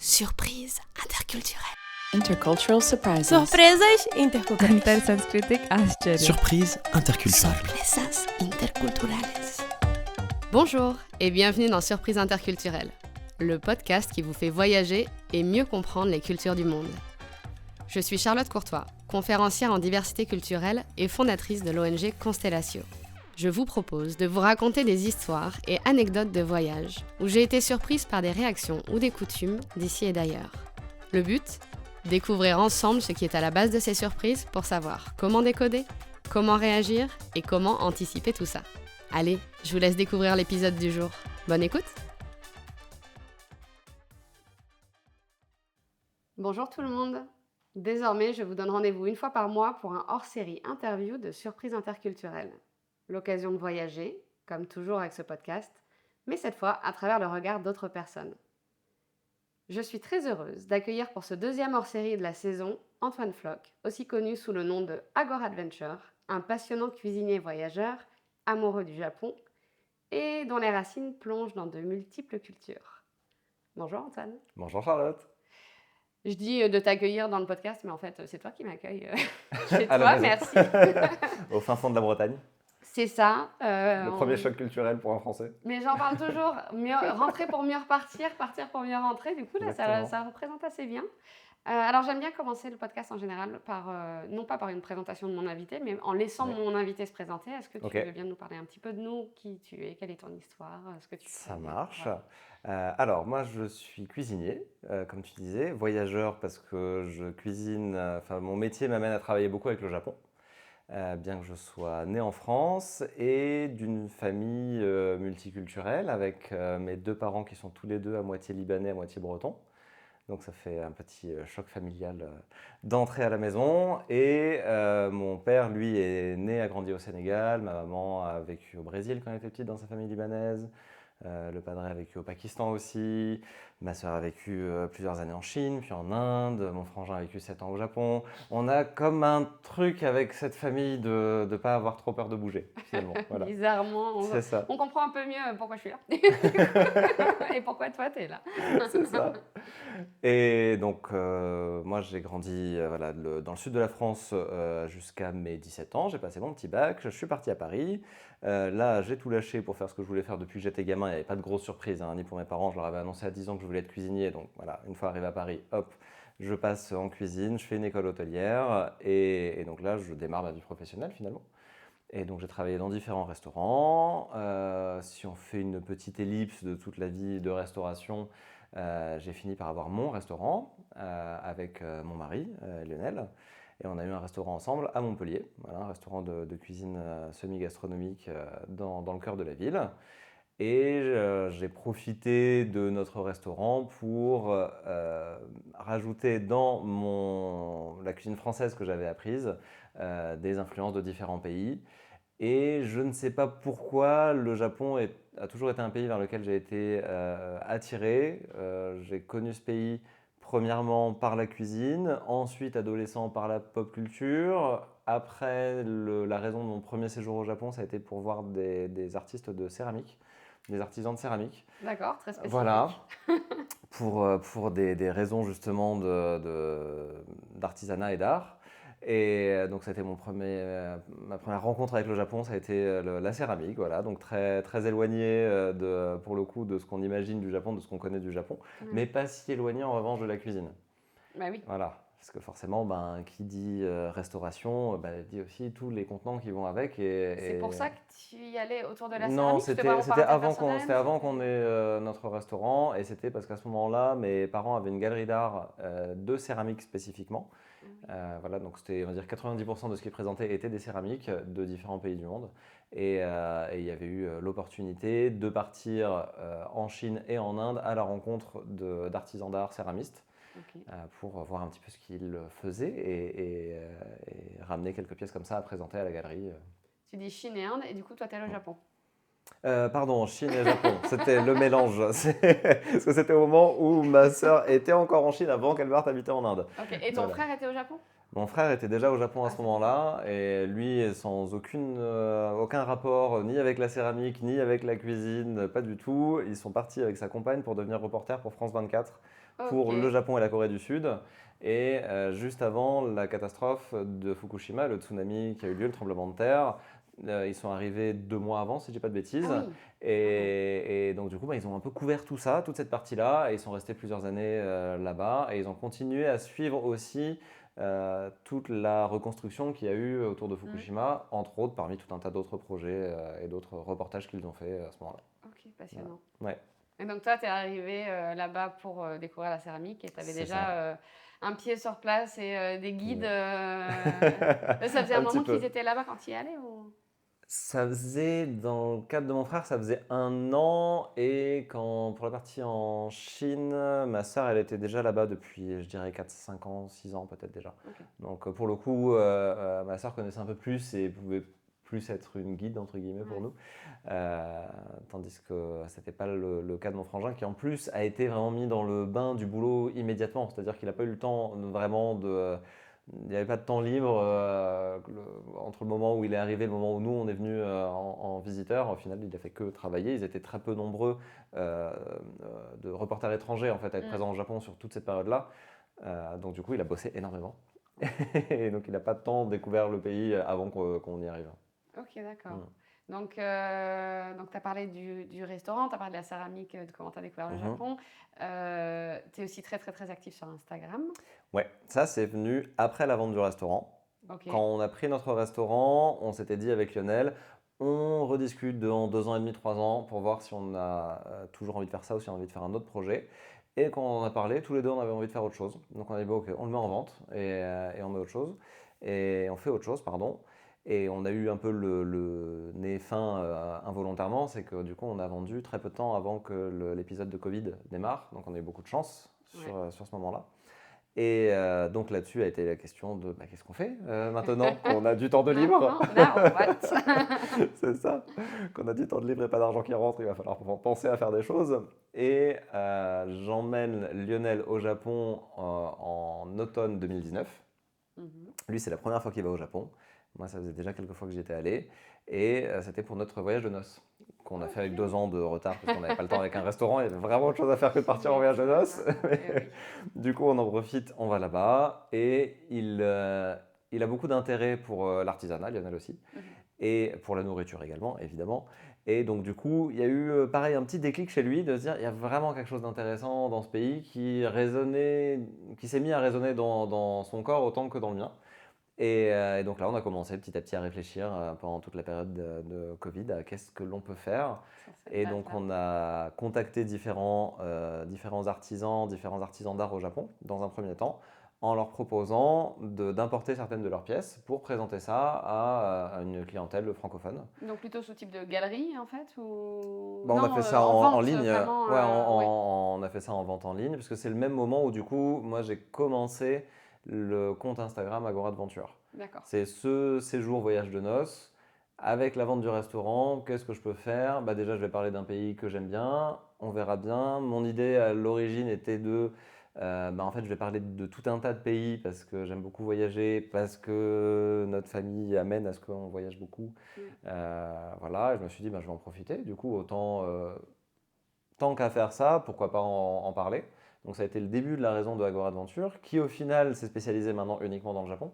Surprise interculturelle. Intercultural surprises. Surpresas interculturais. Intersanskritic आश्चर्य. Surprise interculturelle. Sorpresas interculturales. Bonjour et bienvenue dans Surprise interculturelle, le podcast qui vous fait voyager et mieux comprendre les cultures du monde. Je suis Charlotte Courtois, conférencière en diversité culturelle et fondatrice de l'ONG Constellatio. Je vous propose de vous raconter des histoires et anecdotes de voyage où j'ai été surprise par des réactions ou des coutumes d'ici et d'ailleurs. Le but ? Découvrir ensemble ce qui est à la base de ces surprises pour savoir comment décoder, comment réagir et comment anticiper tout ça. Allez, je vous laisse découvrir l'épisode du jour. Bonne écoute! Bonjour tout le monde! Désormais, je vous donne rendez-vous une fois par mois pour un hors-série interview de Surprise interculturelle. L'occasion de voyager, comme toujours avec ce podcast, mais cette fois à travers le regard d'autres personnes. Je suis très heureuse d'accueillir pour ce deuxième hors-série de la saison Antoine Floch, aussi connu sous le nom de Agor Adventure, un passionnant cuisinier voyageur, amoureux du Japon, et dont les racines plongent dans de multiples cultures. Bonjour Antoine. Bonjour Charlotte. Je dis de t'accueillir dans le podcast, mais en fait c'est toi qui m'accueilles chez À la toi, maison. merci. Au fin fond de la Bretagne. C'est ça. Le premier choc culturel pour un Français. Mais j'en parle toujours, rentrer pour mieux repartir, partir pour mieux rentrer. Du coup, là, ça représente assez bien. Alors, j'aime bien commencer le podcast en général par, non pas par une présentation de mon invité, mais en laissant mon invité se présenter. Est-ce que tu veux bien nous parler un petit peu de nous, qui tu es, quelle est ton histoire, ce que tu fais? Ça marche. Voilà. Alors, moi, je suis cuisinier, comme tu disais, voyageur parce que je cuisine. Mon métier m'amène à travailler beaucoup avec le Japon. Bien que je sois né en France et d'une famille multiculturelle avec mes deux parents qui sont tous les deux à moitié libanais, à moitié bretons. Donc ça fait un petit choc familial d'entrée à la maison. Et mon père, lui, est né, a grandi au Sénégal. Ma maman a vécu au Brésil quand elle était petite dans sa famille libanaise. Le padre a vécu au Pakistan aussi. Ma sœur a vécu plusieurs années en Chine, puis en Inde. Mon frangin a vécu 7 ans au Japon. On a comme un truc avec cette famille de ne pas avoir trop peur de bouger, finalement. Voilà. Bizarrement, C'est ça. on comprend un peu mieux pourquoi je suis là. Et pourquoi toi, tu es là. C'est ça. Et donc, moi, j'ai grandi dans le sud de la France jusqu'à mes 17 ans. J'ai passé mon petit bac. Je suis parti à Paris. Là, j'ai tout lâché pour faire ce que je voulais faire depuis que j'étais gamin. Il n'y avait pas de grosse surprise, ni pour mes parents. Je leur avais annoncé à 10 ans que je voulais être cuisinier. Donc voilà, une fois arrivé à Paris, hop, je passe en cuisine, je fais une école hôtelière. Et donc là, je démarre ma vie professionnelle finalement. Et donc j'ai travaillé dans différents restaurants. Si on fait une petite ellipse de toute la vie de restauration, j'ai fini par avoir mon restaurant avec mon mari, Lionel. Et on a eu un restaurant ensemble à Montpellier, voilà, un restaurant de cuisine semi-gastronomique dans le cœur de la ville. Et j'ai profité de notre restaurant pour rajouter dans la cuisine française que j'avais apprise des influences de différents pays. Et je ne sais pas pourquoi le Japon a toujours été un pays vers lequel j'ai été attiré. J'ai connu ce pays premièrement par la cuisine, ensuite adolescent par la pop culture. Après, la raison de mon premier séjour au Japon, ça a été pour voir des artistes de céramique, des artisans de céramique. D'accord, très spécifique. Voilà, pour des raisons justement d'artisanat et d'art. Et donc ça a été ma première rencontre avec le Japon, ça a été la céramique, voilà, donc très, très éloigné pour le coup de ce qu'on imagine du Japon, de ce qu'on connaît du Japon, mais pas si éloigné en revanche de la cuisine. Bah oui. Voilà, parce que forcément, qui dit restauration, dit aussi tous les contenants qui vont avec. C'est pour ça que tu y allais autour de la céramique? Non, c'était avant qu'on ait notre restaurant, et c'était parce qu'à ce moment-là, mes parents avaient une galerie d'art de céramique spécifiquement. Voilà, donc c'était, on va dire, 90% de ce qui est présenté était des céramiques de différents pays du monde. Et il y avait eu l'opportunité de partir en Chine et en Inde à la rencontre d'artisans d'art céramistes. Okay. Pour voir un petit peu ce qu'ils faisaient et ramener quelques pièces comme ça à présenter à la galerie. Tu dis Chine et Inde, et du coup, toi, tu es allé au Japon. Pardon, Chine et Japon, c'était le mélange. Parce que c'était au moment où ma sœur était encore en Chine avant qu'elle parte habiter en Inde. Okay. Et ton frère était au Japon? Mon frère était déjà au Japon à ce moment-là, et lui, sans aucun rapport, ni avec la céramique, ni avec la cuisine, pas du tout. Ils sont partis avec sa compagne pour devenir reporter pour France 24 pour Ok. le Japon et la Corée du Sud. Et juste avant la catastrophe de Fukushima, le tsunami qui a eu lieu, le tremblement de terre, ils sont arrivés 2 mois avant, si je dis pas de bêtises. Ah oui. Et donc du coup, ils ont un peu couvert tout ça, toute cette partie-là, et ils sont restés plusieurs années là-bas. Et ils ont continué à suivre aussi toute la reconstruction qu'il y a eu autour de Fukushima, entre autres parmi tout un tas d'autres projets et d'autres reportages qu'ils ont fait à ce moment-là. Ok, passionnant. Ouais. Et donc toi, tu es arrivé là-bas pour découvrir la céramique et tu avais C'est déjà un pied sur place et des guides. Ouais. Ça faisait un Un petit moment peu. qu'ils étaient là-bas quand tu y allais ou... Ça faisait, dans le cadre de mon frère, ça faisait 1 an. Et pour la partie en Chine, ma sœur, elle était déjà là-bas depuis, je dirais, 4, 5 ans, 6 ans peut-être déjà. Ok. Donc pour le coup, ma sœur connaissait un peu plus et pouvait plus être une guide, entre guillemets, pour Ouais. nous. Tandis que c'était pas le cas de mon frangin, qui en plus a été vraiment mis dans le bain du boulot immédiatement. C'est-à-dire qu'il n'a pas eu le temps vraiment de... Il n'y avait pas de temps libre entre le moment où il est arrivé et le moment où nous on est venus en visiteur. Au final, il n'a fait que travailler. Ils étaient très peu nombreux de reporters étrangers en fait, à être présents au Japon sur toute cette période-là. Donc du coup, il a bossé énormément. Et donc il n'a pas de temps découvert le pays avant qu'on y arrive. Ok, d'accord. Mm. Donc tu as parlé du restaurant, tu as parlé de la céramique, de comment tu as découvert le Mhm. Japon. Tu es aussi très, très, très actif sur Instagram. Ouais, ça c'est venu après la vente du restaurant. Ok. Quand on a pris notre restaurant, on s'était dit avec Lionel, on rediscute dans 2 ans et demi, 3 ans pour voir si on a toujours envie de faire ça ou si on a envie de faire un autre projet. Et quand on en a parlé, tous les deux on avait envie de faire autre chose. Donc on a dit, bon, ok, on le met en vente et on met autre chose. Et on fait autre chose, pardon. Et on a eu un peu le nez fin involontairement, c'est que du coup on a vendu très peu de temps avant que l'épisode de Covid démarre. Donc on a eu beaucoup de chance sur ce moment-là. Et donc là-dessus a été la question de qu'est-ce qu'on fait maintenant qu'on a du temps de libre. Now what? C'est ça, qu'on a du temps de libre et pas d'argent qui rentre, il va falloir penser à faire des choses. Et j'emmène Lionel au Japon en automne 2019. Mhm. Lui, c'est la première fois qu'il va au Japon. Moi, ça faisait déjà quelques fois que j'y étais allé. Et c'était pour notre voyage de noces, qu'on a fait avec 2 ans de retard, parce qu'on n'avait pas le temps avec un restaurant. Il y avait vraiment autre chose à faire que de partir en voyage de noces. Du coup, on en profite, on va là-bas. Et il a beaucoup d'intérêt pour l'artisanat, Lionel aussi. Mhm. Et pour la nourriture également, évidemment. Et donc, du coup, il y a eu, pareil, un petit déclic chez lui de se dire, il y a vraiment quelque chose d'intéressant dans ce pays qui s'est mis à résonner dans son corps autant que dans le mien. Et donc là, on a commencé petit à petit à réfléchir pendant toute la période de Covid à qu'est-ce que l'on peut faire. Et donc, on a contacté différents artisans d'art au Japon, dans un premier temps, en leur proposant d'importer certaines de leurs pièces pour présenter ça à une clientèle francophone. Donc plutôt sous type de galerie en fait ou... On a Non, fait ça en vente, ligne. vraiment, Ouais, on a fait ça en vente en ligne, parce que c'est le même moment où du coup, moi j'ai commencé le compte Instagram Agora Adventure. D'accord. C'est ce séjour voyage de noces. Avec la vente du restaurant, qu'est-ce que je peux faire? Déjà, je vais parler d'un pays que j'aime bien. On verra bien. Mon idée à l'origine était en fait, je vais parler de tout un tas de pays parce que j'aime beaucoup voyager, parce que notre famille amène à ce qu'on voyage beaucoup. Voilà, et je me suis dit, je vais en profiter. Du coup, tant qu'à faire ça, pourquoi pas en parler? Donc ça a été le début de la raison de Agora Adventure, qui au final s'est spécialisée maintenant uniquement dans le Japon,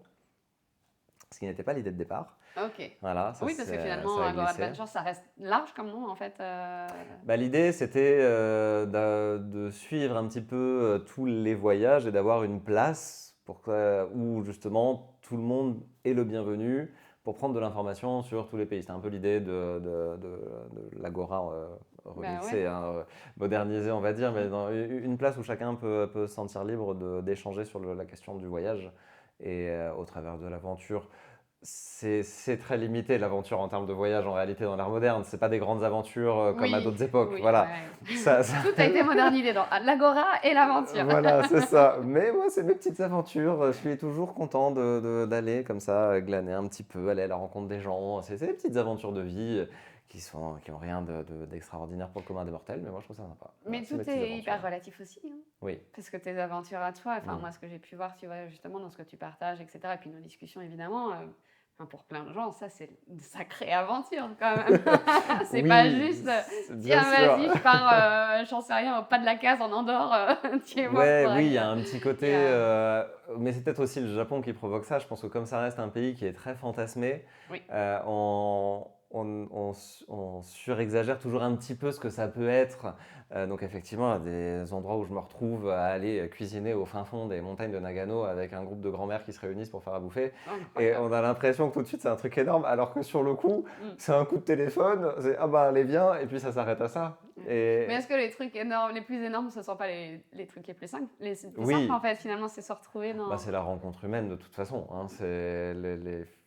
ce qui n'était pas l'idée de départ. Ok. Voilà, Oui, parce que finalement, ça a Agora glissé. Adventure, ça reste large comme nom en fait. L'idée, c'était de suivre un petit peu tous les voyages et d'avoir une place où justement tout le monde est le bienvenu pour prendre de l'information sur tous les pays. C'était un peu l'idée de l'Agora remixée, modernisée, on va dire, mais dans une place où chacun peut se sentir libre d'échanger sur la question du voyage et au travers de l'aventure. C'est très limité l'aventure en termes de voyage en réalité dans l'ère moderne. C'est pas des grandes aventures comme à d'autres époques. Oui, voilà. ouais. Ça... Tout a été modernisé dans l'Agora et l'aventure. Voilà, c'est ça. Mais moi, c'est mes petites aventures. Je suis toujours content d'aller comme ça, glaner un petit peu, aller à la rencontre des gens. C'est des petites aventures de vie qui ont rien d'extraordinaire pour le commun des mortels, mais moi je trouve ça sympa. Mais Voilà, tout mes petites est aventures. hyper relatif aussi. Hein. Oui. Parce que tes aventures à toi, Mm. moi ce que j'ai pu voir, tu vois, justement dans ce que tu partages, etc. Et puis nos discussions évidemment, pour plein de gens, ça c'est une sacrée aventure quand même. C'est Oui, pas juste, bien tiens, sûr. vas-y, je pars, j'en sais rien, au pas de la case en Andorre, tu es mort Ouais, pour oui, il aller. y a un petit côté, il y a- mais c'est peut-être aussi le Japon qui provoque ça. Je pense que comme ça reste un pays qui est très fantasmé, Oui. on surexagère toujours un petit peu ce que ça peut être. Donc effectivement, il y a des endroits où je me retrouve à aller cuisiner au fin fond des montagnes de Nagano avec un groupe de grand-mères qui se réunissent pour faire à bouffer. Et Incroyable. on a l'impression que tout de suite c'est un truc énorme, alors que sur le coup, Mm. c'est un coup de téléphone, c'est ah bah allez viens, et puis ça s'arrête à ça. Et Mais est-ce que les trucs énormes, les plus énormes, ce ne sont pas les trucs les plus simples? Les plus oui. simples, en fait, finalement, c'est se retrouver dans. Bah, c'est la rencontre humaine de toute façon, hein. C'est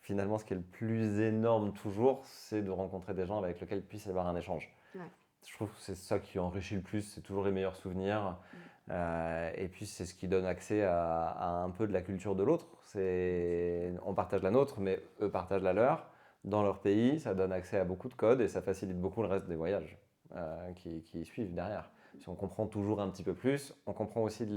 finalement, ce qui est le plus énorme toujours, c'est de rencontrer des gens avec lesquels il puisse y avoir un échange. Ouais. Je trouve que c'est ça qui enrichit le plus, c'est toujours les meilleurs souvenirs. Et puis c'est ce qui donne accès à un peu de la culture de l'autre. On partage la nôtre, mais eux partagent la leur. Dans leur pays, ça donne accès à beaucoup de codes et ça facilite beaucoup le reste des voyages qui suivent derrière. Si on comprend toujours un petit peu plus, on comprend aussi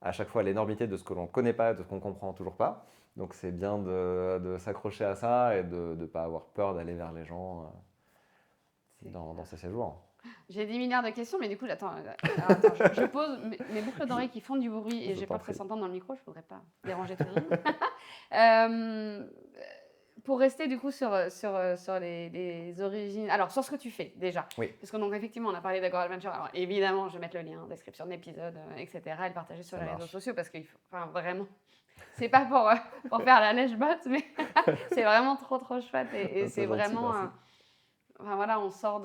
à chaque fois l'énormité de ce que l'on ne connaît pas, de ce qu'on ne comprend toujours pas. Donc c'est bien de s'accrocher à ça et de ne pas avoir peur d'aller vers les gens dans ces séjours. J'ai 10 milliards de questions, mais du coup, attends, je pose mes boucles d'oreilles qui font du bruit et Je j'ai t'en pas très prie. s'entendre dans le micro, je voudrais pas déranger tout le monde. Pour rester du coup sur les origines, alors sur ce que tu fais déjà, Oui. parce que donc effectivement on a parlé d'Agora Adventure, alors évidemment je vais mettre le lien en description de l'épisode, etc. et le partager sur Ça les réseaux marche. sociaux parce que enfin, vraiment, c'est pas pour faire la lèche-botte, mais c'est vraiment trop chouette et C'est c'est gentil, vraiment... merci. Enfin voilà, on sort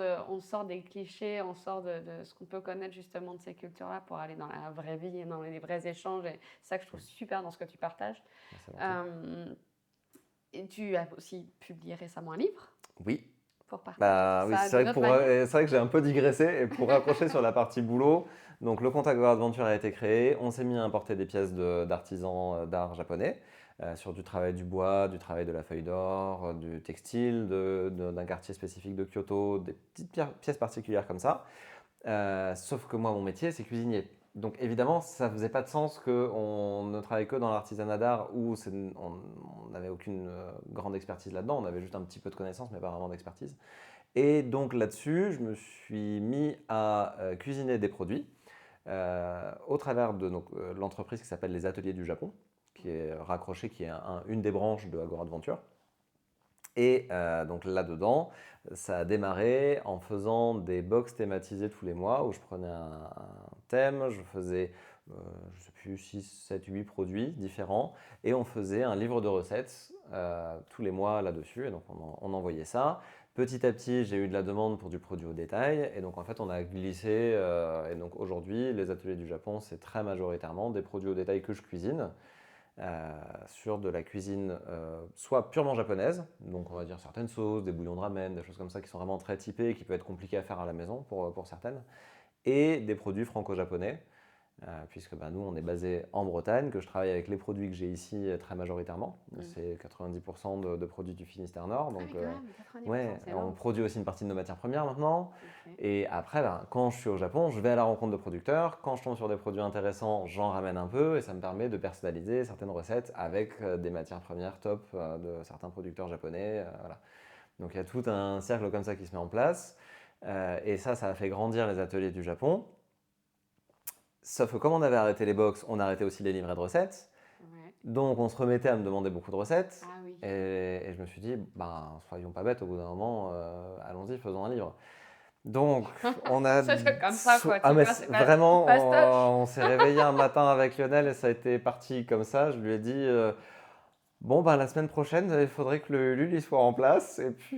des clichés, on sort de ce qu'on peut connaître justement de ces cultures-là pour aller dans la vraie vie et dans les vrais échanges. Et c'est ça que je trouve super dans ce que tu partages. C'est gentil. Et tu as aussi publié récemment un livre Oui. pour partager Bah, tout oui, ça c'est vrai, d'une que autre manière. c'est vrai que j'ai un peu digressé et pour raccrocher sur la partie boulot, donc le compte Agora Adventure a été créé, on s'est mis à importer des pièces d'artisans d'art japonais sur du travail du bois, du travail de la feuille d'or, du textile, d'un quartier spécifique de Kyoto, des petites pièces particulières comme ça. Sauf que moi, mon métier, c'est cuisinier. Donc évidemment, ça ne faisait pas de sens qu'on ne travaille que dans l'artisanat d'art où on n'avait aucune grande expertise là-dedans, on avait juste un petit peu de connaissances, mais pas vraiment d'expertise. Et donc là-dessus, je me suis mis à cuisiner des produits au travers de l'entreprise qui s'appelle les Ateliers du Japon, qui est raccrochée, qui est une des branches de Agora Adventure. Et donc là-dedans, ça a démarré en faisant des box thématisées tous les mois où je prenais un thème, je faisais, je ne sais plus, 6, 7, 8 produits différents et on faisait un livre de recettes tous les mois là-dessus. Et donc on envoyait ça. Petit à petit, j'ai eu de la demande pour du produit au détail et donc en fait on a glissé. Et donc aujourd'hui, les ateliers du Japon, c'est très majoritairement des produits au détail que je cuisine. Sur de la cuisine soit purement japonaise, donc on va dire certaines sauces, des bouillons de ramen, des choses comme ça qui sont vraiment très typées et qui peuvent être compliquées à faire à la maison pour certaines, et des produits franco-japonais, puisque nous on est basé en Bretagne, que je travaille avec les produits que j'ai ici très majoritairement, c'est 90% de produits du Finistère Nord, donc ouais, on produit aussi une partie de nos matières premières maintenant. Et après, quand je suis au Japon, je vais à la rencontre de producteurs. Quand je tombe sur des produits intéressants, j'en ramène un peu et ça me permet de personnaliser certaines recettes avec des matières premières top de certains producteurs japonais. Voilà. Donc il y a tout un cercle comme ça qui se met en place. Et ça a fait grandir les ateliers du Japon. Sauf que comme on avait arrêté les box, on arrêtait aussi les livrets de recettes. Ouais. Donc on se remettait à me demander beaucoup de recettes. Ah oui. Et je me suis dit, soyons pas bêtes, au bout d'un moment, allons-y, faisons un livre. Donc, on a. C'est comme ça, quoi. Ah, mais vraiment, fastoche. on s'est réveillé un matin avec Lionel et ça a été parti comme ça. Je lui ai dit la semaine prochaine, il faudrait que le Ulule il soit en place. Et puis,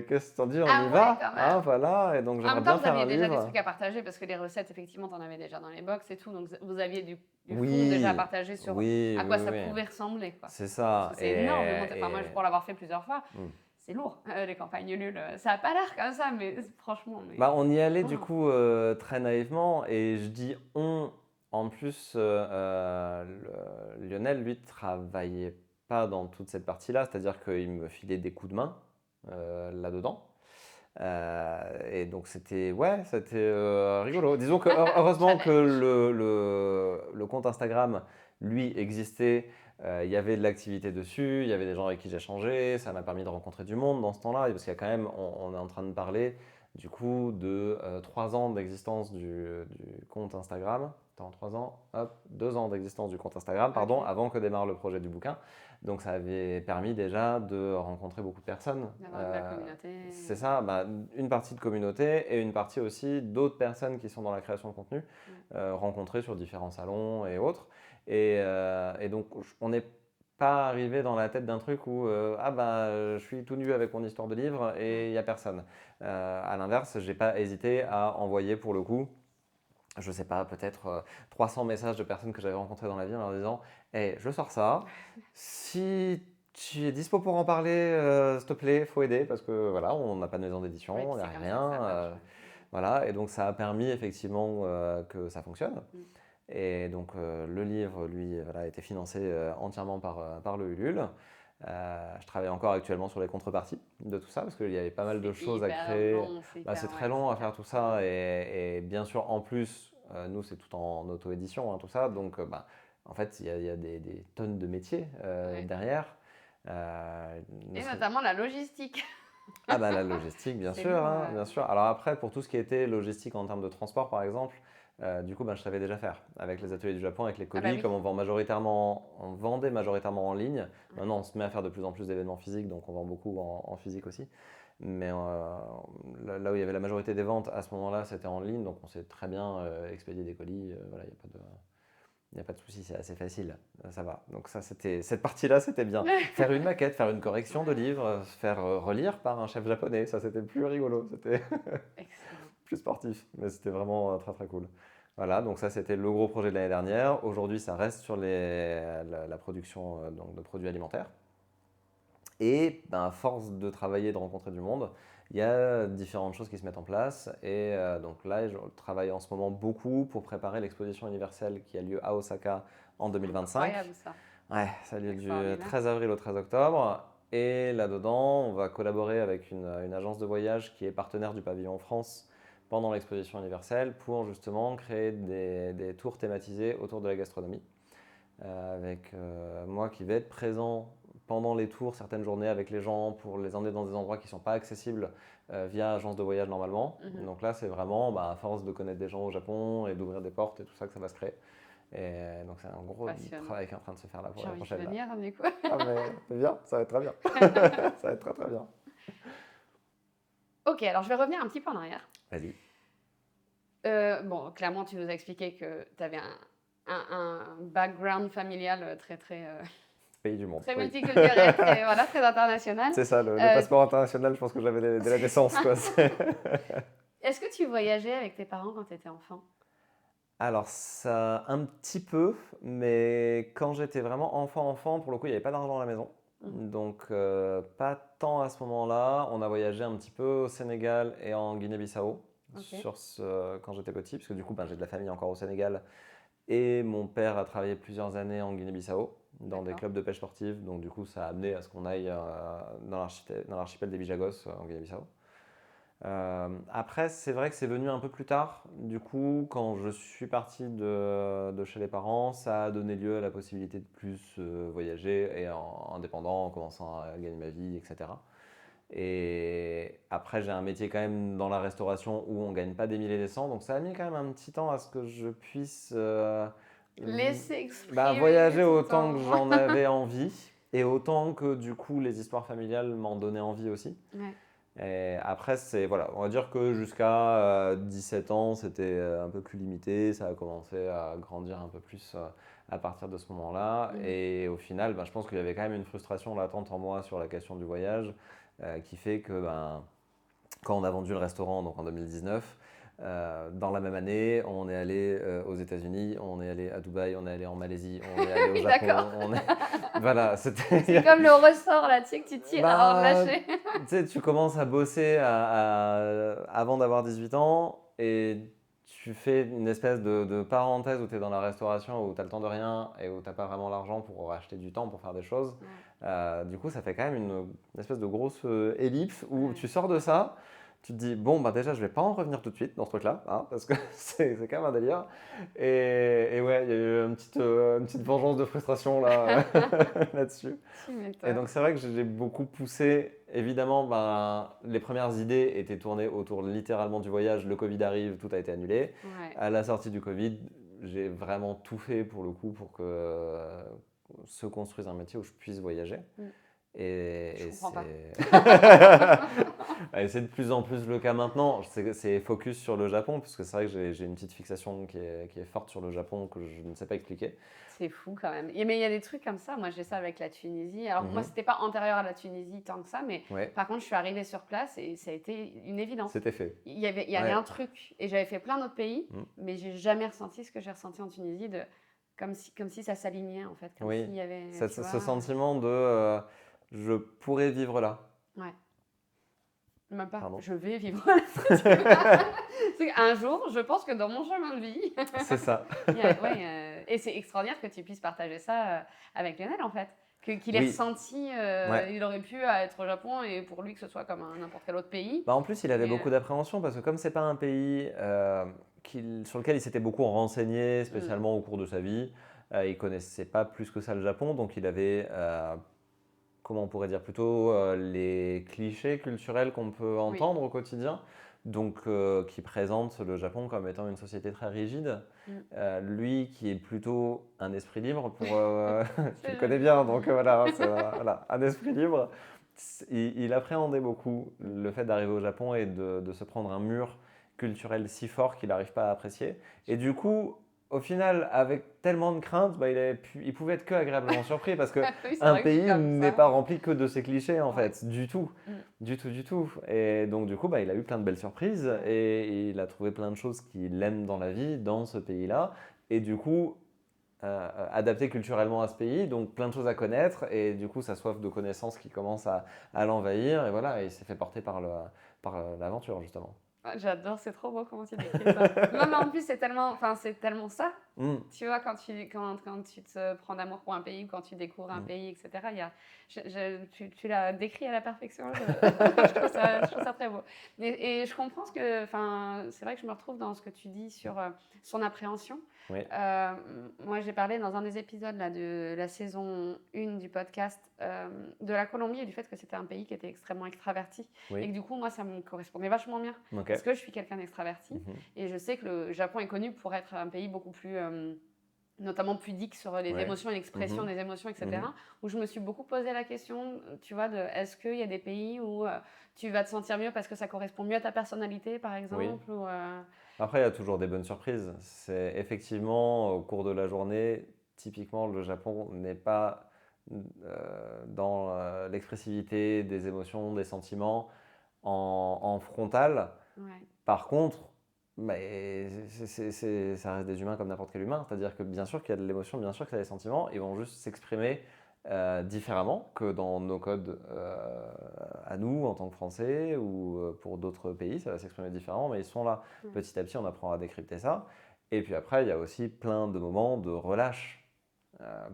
qu'est-ce que t'en dis, on y va. Quand même. Ah, voilà. Et donc, En j'aimerais même temps, bien vous faire un aviez déjà livre. des trucs à partager parce que les recettes, effectivement, t'en avais déjà dans les box et tout. Donc, vous aviez du fond Oui. déjà partagé sur à quoi ça Oui. pouvait ressembler, quoi. C'est ça. C'est énorme de monter. Enfin, moi, pour l'avoir fait plusieurs fois, Mm. c'est lourd, les campagnes Ulule. Ça n'a pas l'air comme ça, mais franchement. Mais... On y allait du coup très naïvement et je dis on. En plus, Lionel, lui, travaillait pas dans toute cette partie-là, c'est-à-dire qu'il me filait des coups de main là-dedans. Et donc c'était rigolo. Disons que heureusement que le le compte Instagram, lui, existait. Il y avait de l'activité dessus, il y avait des gens avec qui j'échangeais, ça m'a permis de rencontrer du monde dans ce temps-là, parce qu'il y a quand même, on est en train de parler du coup de 3 ans d'existence du compte Instagram. Attends, 3 ans, hop, 2 ans d'existence du compte Instagram, pardon, avant que démarre le projet du bouquin. Donc ça avait permis déjà de rencontrer beaucoup de personnes. D'avoir de la communauté. C'est ça, une partie de communauté et une partie aussi d'autres personnes qui sont dans la création de contenu, rencontrées sur différents salons et autres. Et donc on n'est pas arrivé dans la tête d'un truc où je suis tout nu avec mon histoire de livre et il n'y a personne. À l'inverse, j'ai pas hésité à envoyer pour le coup, je sais pas, peut-être 300 messages de personnes que j'avais rencontrées dans la vie en leur disant hey, je sors ça, si tu es dispo pour en parler, s'il te plaît, faut aider parce que voilà, on n'a pas de maison d'édition, Oui, on c'est n'a comme rien. ça que ça marche, ouais. Voilà, et donc ça a permis effectivement que ça fonctionne. Et donc le livre, lui, voilà, a été financé entièrement par le Ulule. Je travaille encore actuellement sur les contreparties de tout ça parce qu'il y avait pas mal de choses à créer. C'est très long à faire tout ça et bien sûr en plus, nous c'est tout en auto-édition, hein, tout ça. Donc en fait il y a des tonnes de métiers derrière. Et notamment la logistique. Ah la logistique bien C'est sûr, lourd, hein, bien sûr. Alors après pour tout ce qui était logistique en termes de transport par exemple, du coup je savais déjà faire avec les ateliers du Japon, avec les colis, oui. comme on vendait majoritairement en ligne. Maintenant on se met à faire de plus en plus d'événements physiques, donc on vend beaucoup en physique aussi. Mais là où il y avait la majorité des ventes à ce moment-là, c'était en ligne, donc on sait très bien expédier des colis. Voilà, il n'y a pas de souci, c'est assez facile, ça va. Donc ça, cette partie-là, c'était bien. Faire une maquette, faire une correction de livre, se faire relire par un chef japonais, ça c'était plus rigolo, c'était plus sportif, mais c'était vraiment très très cool. Voilà, donc ça c'était le gros projet de l'année dernière. Aujourd'hui, ça reste sur la production donc de produits alimentaires. Et à force de travailler, de rencontrer du monde, il y a différentes choses qui se mettent en place. Et donc là, je travaille en ce moment beaucoup pour préparer l'exposition universelle qui a lieu à Osaka en 2025. Incroyable ça. Ouais, ça a lieu du 13 avril au 13 octobre. Et là-dedans, on va collaborer avec une agence de voyage qui est partenaire du pavillon France pendant l'exposition universelle pour justement créer des tours thématisés autour de la gastronomie. Avec moi qui vais être présent pendant les tours, certaines journées avec les gens pour les emmener dans des endroits qui ne sont pas accessibles via agence de voyage normalement. Donc là, c'est vraiment à force de connaître des gens au Japon et d'ouvrir des portes et tout ça que ça va se créer. Et donc c'est un gros travail qui est en train de se faire là pour la prochaine. J'ai envie de venir du coup. Ah mais c'est bien, ça va être très bien. Ça va être très très bien. Ok, alors je vais revenir un petit peu en arrière. Vas-y. Bon, clairement, tu nous as expliqué que tu avais un background familial très Pays du monde. très multiculturel, très international. C'est ça, le passeport international, je pense que j'avais dès la naissance. Quoi. Est-ce que tu voyageais avec tes parents quand tu étais enfant? Alors, ça, un petit peu, mais quand j'étais vraiment enfant, pour le coup, il n'y avait pas d'argent à la maison. Donc, pas tant à ce moment-là. On a voyagé un petit peu au Sénégal et en Guinée-Bissau quand j'étais petit, parce que du coup, j'ai de la famille encore au Sénégal. Et mon père a travaillé plusieurs années en Guinée-Bissau, dans des clubs de pêche sportive. Donc, du coup, ça a amené à ce qu'on aille dans l'archipel des Bijagos en Guinée-Bissau. Après, c'est vrai que c'est venu un peu plus tard. Du coup, quand je suis parti de chez les parents, ça a donné lieu à la possibilité de plus voyager et en indépendant, en commençant à gagner ma vie, etc. Et après, j'ai un métier quand même dans la restauration où on ne gagne pas des milliers et des cents. Donc ça a mis quand même un petit temps à ce que je puisse laisser exprimer voyager autant que j'en avais envie. Et autant que du coup, les histoires familiales m'en donnaient envie aussi. Ouais. Et après, on va dire que jusqu'à 17 ans, c'était un peu plus limité. Ça a commencé à grandir un peu plus à partir de ce moment-là. Et au final, je pense qu'il y avait quand même une frustration latente en moi sur la question du voyage qui fait que quand on a vendu le restaurant, donc en 2019, dans la même année, on est allé aux États-Unis, on est allé à Dubaï, on est allé en Malaisie, on est allé au Japon. Voilà, c'était. C'est comme le ressort là, tu sais, que tu tires avant de lâcher. Tu sais, tu commences à bosser avant d'avoir 18 ans et tu fais une espèce de parenthèse où tu es dans la restauration, où tu as le temps de rien et où tu n'as pas vraiment l'argent pour acheter du temps pour faire des choses. Du coup, ça fait quand même une espèce de grosse ellipse où tu sors de ça. tu te dis, bon, bah déjà, je vais pas en revenir tout de suite dans ce truc-là, hein, parce que c'est quand même un délire. Et ouais, il y a eu une petite vengeance de frustration là, là-dessus. Tu Et m'étonnes. donc, c'est vrai que j'ai beaucoup poussé. Évidemment, ben, les premières idées étaient tournées autour littéralement du voyage. Le Covid arrive, tout a été annulé. Ouais. À la sortie du Covid, j'ai vraiment tout fait pour le coup pour que se construise un métier où je puisse voyager. Mm. Je Et comprends pas. Et c'est de plus en plus le cas maintenant. C'est focus sur le Japon, parce que c'est vrai que j'ai une petite fixation qui est forte sur le Japon que je ne sais pas expliquer. C'est fou quand même. Mais il y a des trucs comme ça. Moi, j'ai ça avec la Tunisie. Alors, moi, Mhm. c'était pas antérieur à la Tunisie tant que ça, mais Ouais, par contre, je suis arrivée sur place et ça a été une évidence. c'était fait. Il y avait Ouais. un truc. Et j'avais fait plein d'autres pays, Mm. mais j'ai jamais ressenti ce que j'ai ressenti en Tunisie, comme si ça s'alignait, en fait. Comme Oui. s'il y avait, tu Ce vois, sentiment de je pourrais vivre là. ouais. Même pas, Pardon. je vais vivre. C'est un jour, je pense que dans mon chemin de vie, C'est ça. et c'est extraordinaire que tu puisses partager ça avec Lionel, en fait. Qu'il ait Oui. ressenti, Ouais. il aurait pu être au Japon et pour lui que ce soit comme n'importe quel autre pays. Bah, en plus, il avait Mais, beaucoup d'appréhension parce que comme c'est pas un pays sur lequel il s'était beaucoup renseigné, spécialement au cours de sa vie, il connaissait pas plus que ça le Japon, donc il avait, comment on pourrait dire, plutôt les clichés culturels qu'on peut entendre au quotidien, donc qui présentent le Japon comme étant une société très rigide. Lui qui est plutôt un esprit libre, tu le connais bien, donc voilà, voilà, un esprit libre. Il appréhendait beaucoup le fait d'arriver au Japon et de se prendre un mur culturel si fort qu'il n'arrive pas à apprécier. Et du coup, au final, avec tellement de craintes, bah, il pouvait être que agréablement surpris parce que oui, c'est un vrai que pays comme n'est ça. pas rempli que de ces clichés en Ouais. fait, du tout. Mm. Du tout. Et donc du coup, bah, il a eu plein de belles surprises et il a trouvé plein de choses qu'il aime dans la vie, dans ce pays-là. Et du coup, adapté culturellement à ce pays, donc plein de choses à connaître, et du coup sa soif de connaissances qui commence à l'envahir, et voilà, et il s'est fait porter par l'aventure justement. Ah, j'adore, c'est trop beau comment tu décris ça. Non, mais en plus, c'est tellement ça. Mm. Tu vois, quand tu te prends d'amour pour un pays ou quand tu découvres un pays, etc., tu l'as décrit à la perfection. Je trouve ça très beau. Et je comprends c'est vrai que je me retrouve dans ce que tu dis sur son appréhension. Oui. Moi, j'ai parlé dans un des épisodes là, de la saison 1 du podcast de la Colombie et du fait que c'était un pays qui était extrêmement extraverti. Oui. Et que du coup, moi, ça me correspondait vachement bien. Ok. Parce que je suis quelqu'un d'extraverti. Mhm. Et je sais que le Japon est connu pour être un pays beaucoup plus, notamment pudique sur les Ouais. émotions et l'expression des émotions, etc. Mhm. Où je me suis beaucoup posé la question, tu vois, de est-ce qu'il y a des pays où tu vas te sentir mieux parce que ça correspond mieux à ta personnalité, par exemple ou, Après, il y a toujours des bonnes surprises. C'est effectivement, au cours de la journée, typiquement, le Japon n'est pas dans l'expressivité des émotions, des sentiments en frontal. Ouais. Par contre, ça reste des humains comme n'importe quel humain. C'est-à-dire que bien sûr qu'il y a de l'émotion, bien sûr qu'il y a des sentiments, ils vont juste s'exprimer différemment que dans nos codes à nous en tant que Français ou pour d'autres pays, ça va s'exprimer différemment, mais ils sont là. Petit à petit, on apprend à décrypter ça. Et puis après, il y a aussi plein de moments de relâche.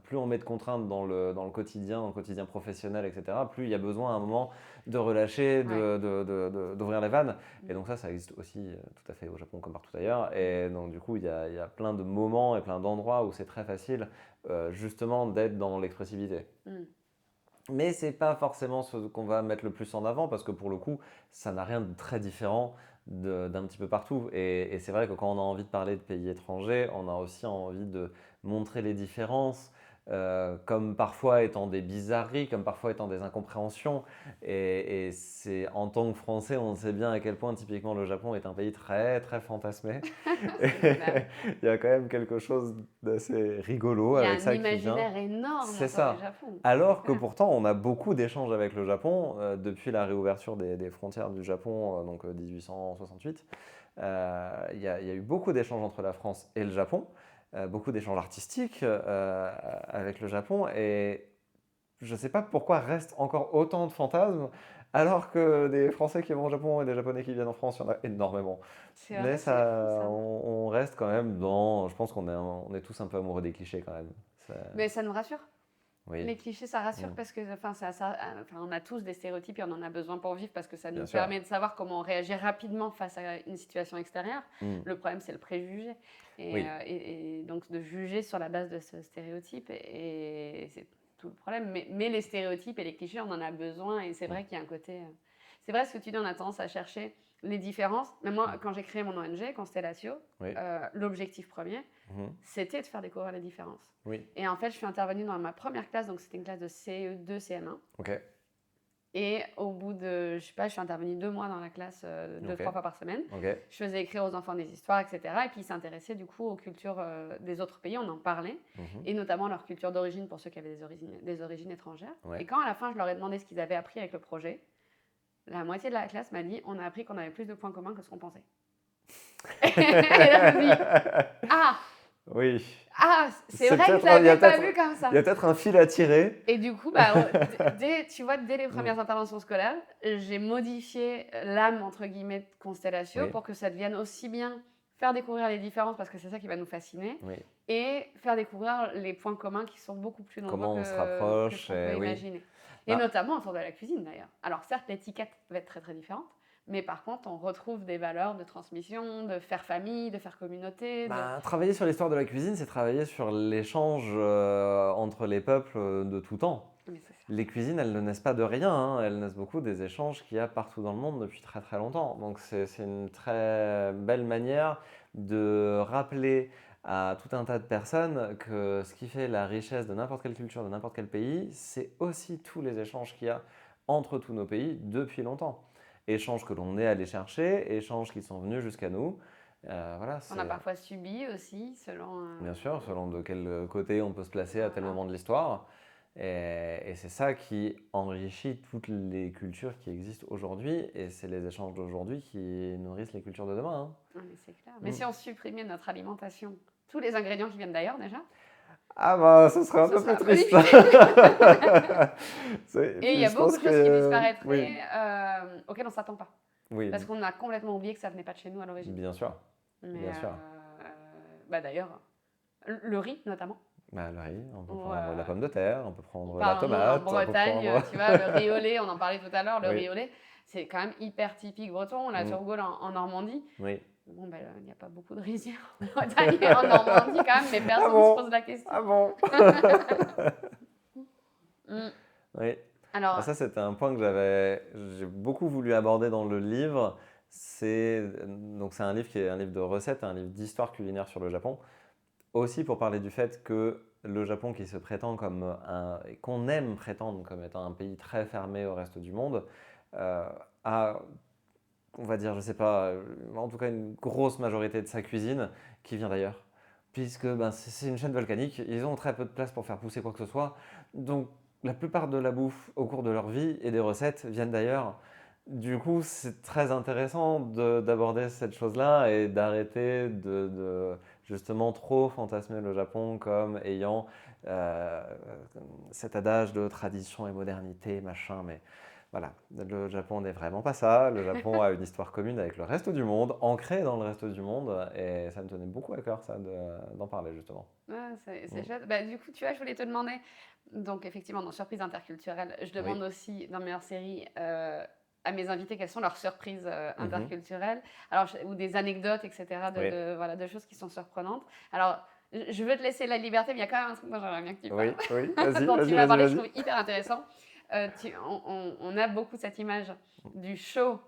Plus on met de contraintes dans le quotidien professionnel, etc., plus il y a besoin à un moment de relâcher, d'ouvrir les vannes. Et donc ça existe aussi tout à fait au Japon comme partout ailleurs. Et donc du coup, il y a plein de moments et plein d'endroits où c'est très facile justement d'être dans l'expressivité. Mais c'est pas forcément ce qu'on va mettre le plus en avant parce que pour le coup, ça n'a rien de très différent d'un petit peu partout. Et c'est vrai que quand on a envie de parler de pays étrangers, on a aussi envie de montrer les différences, comme parfois étant des bizarreries, comme parfois étant des incompréhensions. Et c'est en tant que Français, on sait bien à quel point typiquement le Japon est un pays très très fantasmé. Il y a quand même quelque chose d'assez rigolo avec ça qui vient. Il y a un imaginaire énorme C'est sur ça. le Japon. Alors que pourtant, on a beaucoup d'échanges avec le Japon depuis la réouverture des frontières du Japon, donc 1868. Il y a eu beaucoup d'échanges entre la France et le Japon, beaucoup d'échanges artistiques avec le Japon, et je ne sais pas pourquoi reste encore autant de fantasmes, alors que des Français qui vont au Japon et des Japonais qui viennent en France, il y en a énormément. C'est vrai, Mais c'est fou, ça. on reste quand même dans... Je pense qu'on est tous un peu amoureux des clichés quand même. Mais ça nous rassure. Oui, Les clichés, ça rassure Mm. parce que on a tous des stéréotypes et on en a besoin pour vivre parce que ça nous bien sûr. permet de savoir comment réagir rapidement face à une situation extérieure. Mm. Le problème, c'est le préjugé. Oui. Et donc de juger sur la base de ce stéréotype. Et c'est tout le problème. Mais les stéréotypes et les clichés, on en a besoin. Et c'est vrai qu'il y a un côté... C'est vrai ce que tu dis, on a tendance à chercher les différences. Mais moi, quand j'ai créé mon ONG, Constellatio, Oui. l'objectif premier, Mhm. c'était de faire découvrir les différences. Oui. Et en fait, je suis intervenue dans ma première classe, donc c'était une classe de CE2, CM1. Ok. Et au bout de, je sais pas, je suis intervenue 2 mois dans la classe, 2-3 fois par semaine. Ok. Je faisais écrire aux enfants des histoires, etc. Et puis ils s'intéressaient du coup aux cultures des autres pays, on en parlait, Mhm. et notamment leur culture d'origine pour ceux qui avaient des origines étrangères. Ouais. Et quand à la fin, je leur ai demandé ce qu'ils avaient appris avec le projet, la moitié de la classe m'a dit on a appris qu'on avait plus de points communs que ce qu'on pensait. Et là, je me dis ah, Oui. c'est C'est vrai que peut-être je il y a l'avais pas peut-être- vu comme ça. Il y a peut-être un fil à tirer. Et du coup, tu vois, dès les premières interventions scolaires, j'ai modifié l'âme, entre guillemets, de Constellatio Oui. pour que ça devienne aussi bien faire découvrir les différences, parce que c'est ça qui va nous fasciner, Oui. et faire découvrir les points communs qui sont beaucoup plus nombreux Comment on que se rapproche, ce qu'on peut oui. imaginer. Et Bah. notamment autour de la cuisine, d'ailleurs. Alors certes, l'étiquette va être très très différente, mais par contre, on retrouve des valeurs de transmission, de faire famille, de faire communauté. Travailler sur l'histoire de la cuisine, c'est travailler sur l'échange entre les peuples de tout temps. Mais c'est ça. Les cuisines, elles ne naissent pas de rien, hein. Elles naissent beaucoup des échanges qu'il y a partout dans le monde depuis très très longtemps. Donc c'est une très belle manière de rappeler à tout un tas de personnes que ce qui fait la richesse de n'importe quelle culture, de n'importe quel pays, c'est aussi tous les échanges qu'il y a entre tous nos pays depuis longtemps. Échanges que l'on est allé chercher, échanges qui sont venus jusqu'à nous. Voilà, On a parfois subi aussi, selon... bien sûr, selon de quel côté on peut se placer à tel moment de l'histoire. Et c'est ça qui enrichit toutes les cultures qui existent aujourd'hui. Et c'est les échanges d'aujourd'hui qui nourrissent les cultures de demain, hein. Ah, mais c'est clair. Mais si on supprimait notre alimentation, tous les ingrédients qui viennent d'ailleurs déjà, Ah bah, ce serait un Ce peu serait plus un peu triste. et il y a Je beaucoup pense de choses qui que- disparaîtraient Oui, auxquelles on ne s'attend pas. oui, Parce qu'on a complètement oublié que ça venait pas de chez nous à l'origine. bien sûr. Mais, bien sûr. D'ailleurs, le riz notamment. Bah, le riz, on peut Ou, prendre la pomme de terre, on peut prendre On la parle tomate. en Bretagne, on peut prendre... tu vois, le riz au lait, on en parlait tout à l'heure, le Oui. riz au lait, c'est quand même hyper typique breton. On l'a sur Google en Normandie. Oui. Bon, il n'y a pas beaucoup de rizières en Bretagne et en Normandie quand même, mais personne ne bon se pose la question. Ah bon Mm. Oui. Alors, Ça, c'était un point que j'ai beaucoup voulu aborder dans le livre. Donc, c'est un livre qui est un livre de recettes, un livre d'histoire culinaire sur le Japon. Aussi pour parler du fait que le Japon, qui se prétend comme qu'on aime prétendre comme étant un pays très fermé au reste du monde, a, on va dire, je sais pas, en tout cas une grosse majorité de sa cuisine qui vient d'ailleurs. Puisque c'est une chaîne volcanique, ils ont très peu de place pour faire pousser quoi que ce soit. Donc la plupart de la bouffe au cours de leur vie et des recettes viennent d'ailleurs. Du coup, c'est très intéressant d'aborder cette chose-là et d'arrêter de justement trop fantasmer le Japon comme ayant cet adage de tradition et modernité, machin. Mais voilà, le Japon n'est vraiment pas ça. Le Japon a une histoire commune avec le reste du monde, ancrée dans le reste du monde. Et ça me tenait beaucoup à cœur, ça, d'en parler justement. c'est chouette. Du coup, tu vois, je voulais te demander, donc effectivement, dans Surprise interculturelle, je demande aussi dans mes hors-séries à mes invités quelles sont leurs surprises interculturelles, alors, ou des anecdotes, etc., de choses qui sont surprenante. Alors, je veux te laisser la liberté, mais il y a quand même un truc dont j'aimerais bien que tu parles. Oui, vas-y, dont vas-y, tu vas parler, je vas-y. trouve hyper intéressant. On a beaucoup cette image du show,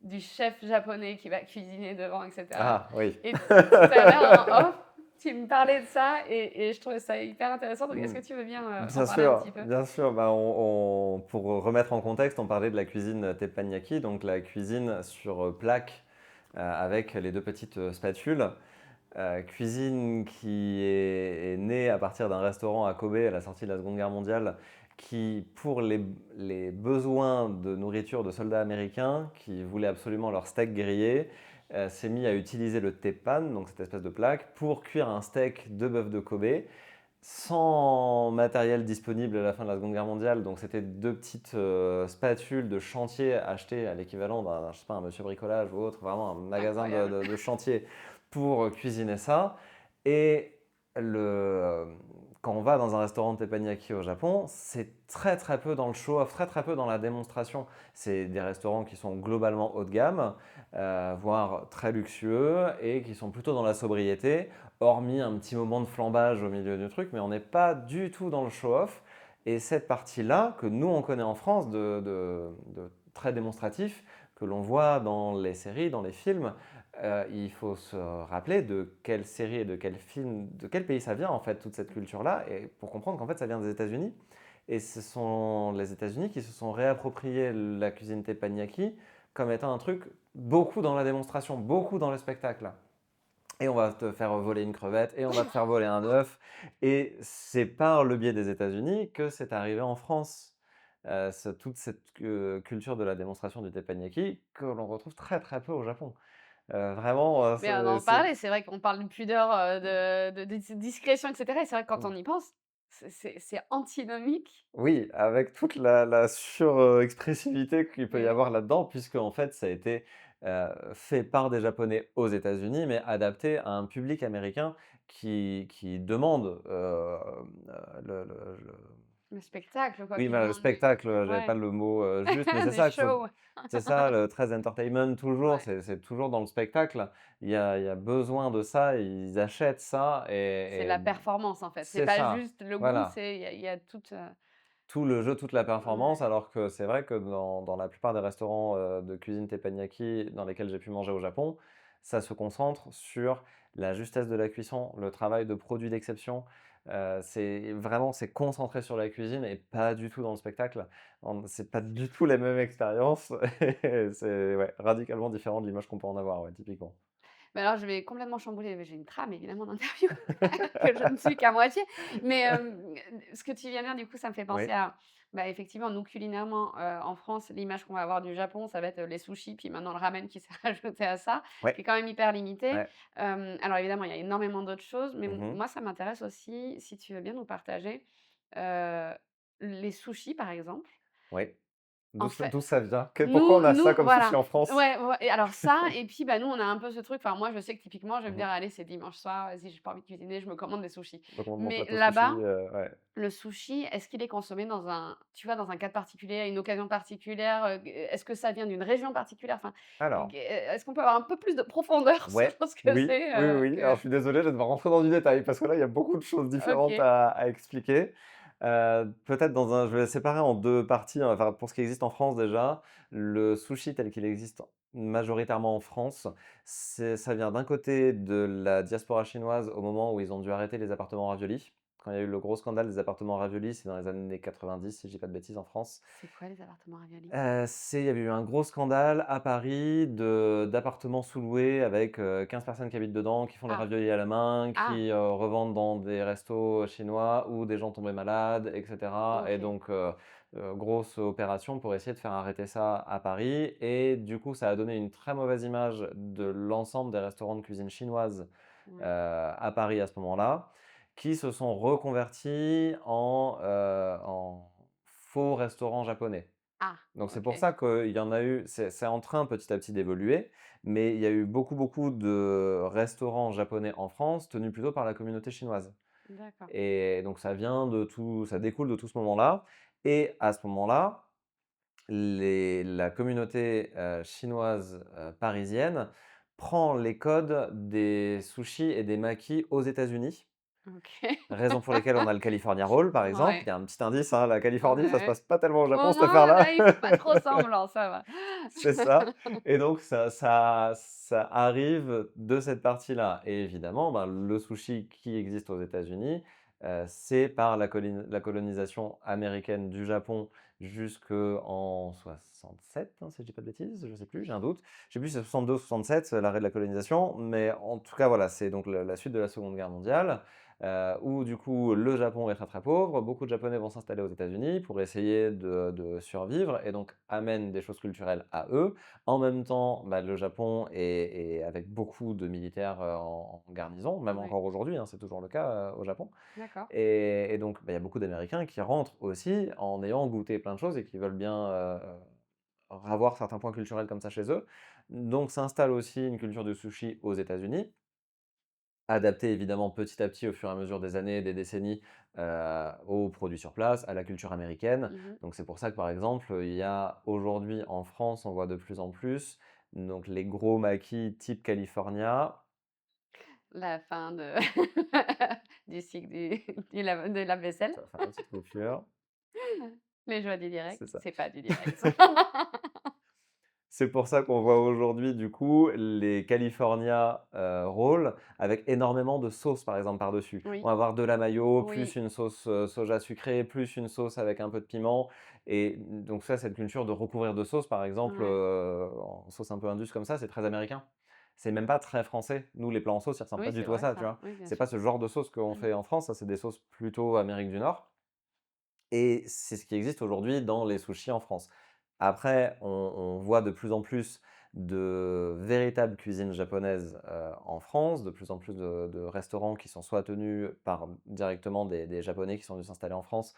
du chef japonais qui va cuisiner devant, etc. Ah, oui. Et tout à l'heure, en off, tu me parlais de ça et je trouvais ça hyper intéressant. Donc, est-ce que tu veux bien en parler un petit peu ? Bien sûr. Pour remettre en contexte, on parlait de la cuisine teppanyaki, donc la cuisine sur plaque avec les deux petites spatules. Cuisine qui est née à partir d'un restaurant à Kobe à la sortie de la Seconde Guerre mondiale, qui, pour les besoins de nourriture de soldats américains qui voulaient absolument leur steak grillé, s'est mis à utiliser le teppan, donc cette espèce de plaque, pour cuire un steak de bœuf de Kobe, sans matériel disponible à la fin de la Seconde Guerre mondiale. Donc c'était deux petites spatules de chantier achetées à l'équivalent d'un, je sais pas, un Monsieur Bricolage ou autre, vraiment un magasin de chantier pour cuisiner ça. Et quand on va dans un restaurant de teppanyaki au Japon, c'est très très peu dans le show-off, très très peu dans la démonstration. C'est des restaurants qui sont globalement haut de gamme, voire très luxueux, et qui sont plutôt dans la sobriété, hormis un petit moment de flambage au milieu du truc, mais on n'est pas du tout dans le show-off. Et cette partie-là, que nous on connaît en France, de très démonstratif, que l'on voit dans les séries, dans les films, il faut se rappeler de quelle série et de quel film, de quel pays ça vient en fait, toute cette culture-là, et pour comprendre qu'en fait ça vient des États-Unis. Et ce sont les États-Unis qui se sont réappropriés la cuisine teppanyaki comme étant un truc beaucoup dans la démonstration, beaucoup dans le spectacle. Et on va te faire voler une crevette, et on va te faire voler un œuf. Et c'est par le biais des États-Unis que c'est arrivé en France. Toute cette culture de la démonstration du teppanyaki que l'on retrouve très très peu au Japon. Vraiment, Mais on en parlait, c'est vrai qu'on parle de pudeur, de discrétion, et cetera, et c'est vrai que quand on y pense, c'est antinomique. Oui, avec toute la surexpressivité qu'il peut y Mmh. avoir là-dedans, puisque en fait, ça a été fait par des Japonais aux États-Unis, mais adapté à un public américain qui demande Le spectacle, quoi, oui, qui voilà, le demande spectacle, j'avais ouais, pas le mot juste, mais c'est des ça, shows. c'est ça, le très entertainment, toujours, Ouais, c'est toujours dans le spectacle. Il y a besoin de ça, ils achètent ça, c'est et la performance, en fait. C'est c'est pas ça, juste le goût, voilà. c'est il y a toute, Tout le jeu, toute la performance, ouais. alors que c'est vrai que dans la plupart des restaurants de cuisine teppanyaki dans lesquels j'ai pu manger au Japon, ça se concentre sur la justesse de la cuisson, le travail de produits d'exception. C'est vraiment, c'est concentré sur la cuisine et pas du tout dans le spectacle. C'est pas du tout les mêmes expériences. Et c'est ouais, radicalement différent de l'image qu'on peut en avoir, ouais, typiquement. Mais alors, je vais complètement chambouler, mais j'ai une trame évidemment d'interview que je ne suis qu'à moitié. Mais ce que tu viens de dire, du coup, ça me fait penser Oui, à, bah, effectivement, nous culinairement, en France, l'image qu'on va avoir du Japon, ça va être les sushis, puis maintenant le ramen qui s'est rajouté à ça, qui est ouais, quand même hyper limité. ouais. Alors évidemment, il y a énormément d'autres choses, mais Mhm. moi, ça m'intéresse aussi, si tu veux bien nous partager, heu, les sushis, par exemple. Oui. En fait, D'où ça vient? Pourquoi on nous a ça nous comme sushi voilà, en France? ouais et alors ça et puis, bah, nous, on a un peu ce truc, enfin, moi, je sais que typiquement, je vais me Mhm. dire: «Allez, c'est dimanche soir, vas-y, j'ai pas envie de cuisiner, je me commande des sushis». Donc mon Mais plateau sushi, là-bas, ouais. le sushi, est-ce qu'il est consommé dans un tu vois, dans un cadre particulier, à une occasion particulière? Est-ce que ça vient d'une région particulière? Enfin, Alors, est-ce qu'on peut avoir un peu plus de profondeur ouais, sur ce que oui, c'est, oui, oui, oui. Alors, que je suis désolé, je vais devoir rentrer dans du détail parce que là, il y a beaucoup de choses différentes OK. à expliquer. Peut-être je vais séparer en 2 parties, hein. Enfin, pour ce qui existe en France déjà, le sushi tel qu'il existe majoritairement en France, ça vient d'un côté de la diaspora chinoise au moment où ils ont dû arrêter les appartements raviolis. Quand il y a eu le gros scandale des appartements raviolis, c'est dans les années 90 si je dis pas de bêtises en France. C'est quoi les appartements raviolis? Il y avait eu un gros scandale à Paris d'appartements sous-loués avec 15 personnes qui habitent dedans, qui font les Ah, raviolis à la main, ah, qui revendent dans des restos chinois où des gens tombaient malades, et cetera. Et OK. donc, grosse opération pour essayer de faire arrêter ça à Paris. Et du coup, ça a donné une très mauvaise image de l'ensemble des restaurants de cuisine chinoise Ouais. à Paris à ce moment-là, qui se sont reconvertis en faux restaurants japonais. Ah, Donc c'est pour OK. ça qu'il y en a eu, c'est en train petit à petit d'évoluer, mais il y a eu beaucoup, beaucoup de restaurants japonais en France tenus plutôt par la communauté chinoise. D'accord. Et donc ça vient de tout, ça découle de tout ce moment-là. Et à ce moment-là, la communauté chinoise parisienne prend les codes des sushis et des makis aux États-Unis. OK. Raison pour laquelle on a le California Roll, par exemple. Il Ouais, y a un petit indice, hein, la Californie, ça se ouais. passe pas tellement au Oh Japon, cette non, affaire-là. là, il faut pas trop semblant, ça va. C'est ça. Et donc ça arrive de cette partie-là. Et évidemment, ben, le sushi qui existe aux États-Unis, c'est par la colonisation américaine du Japon jusqu'en 67, hein, si je dis pas de bêtises, je sais plus, j'ai un doute. Je sais plus si c'est 62 ou 67, l'arrêt de la colonisation, mais en tout cas, voilà, c'est donc la suite de la Seconde Guerre mondiale, où du coup le Japon est très très pauvre, beaucoup de Japonais vont s'installer aux États-Unis pour essayer de survivre et donc amènent des choses culturelles à eux. En même temps, bah, le Japon est avec beaucoup de militaires en garnison, même Ouais, encore aujourd'hui, hein, c'est toujours le cas au Japon. d'accord. Et donc bah, il y a beaucoup d'Américains qui rentrent aussi en ayant goûté plein de choses et qui veulent bien avoir certains points culturels comme ça chez eux. Donc s'installe aussi une culture de sushi aux États-Unis. adapté évidemment petit à petit au fur et à mesure des années, des décennies, aux produits sur place, à la culture américaine. Mhm. Donc c'est pour ça que par exemple, il y a aujourd'hui en France, on voit de plus en plus donc les gros maquis type California. La fin de du cycle de la vaisselle. Ça va faire une petite coupure, Les joies du direct, c'est ça. c'est pas du direct. C'est pour ça qu'on voit aujourd'hui, du coup, les California Rolls avec énormément de sauce, par exemple, par-dessus. Oui, On va avoir de la mayo, plus oui, une sauce soja sucrée, plus une sauce avec un peu de piment. Et donc ça, cette culture de recouvrir de sauce, par exemple, ouais. en sauce un peu indus comme ça, c'est très américain. C'est même pas très français. Nous, les plats en sauce, ils ressemblent Oui, pas du c'est tout à vrai ça, tu ça. vois. Oui, bien C'est pas sûr. ce genre de sauce qu'on Mhm. fait en France, ça, c'est des sauces plutôt Amérique du Nord. Et c'est ce qui existe aujourd'hui dans les sushis en France. Après, on voit de plus en plus de véritables cuisines japonaises en France, de plus en plus de restaurants qui sont soit tenus par directement des Japonais qui sont venus s'installer en France,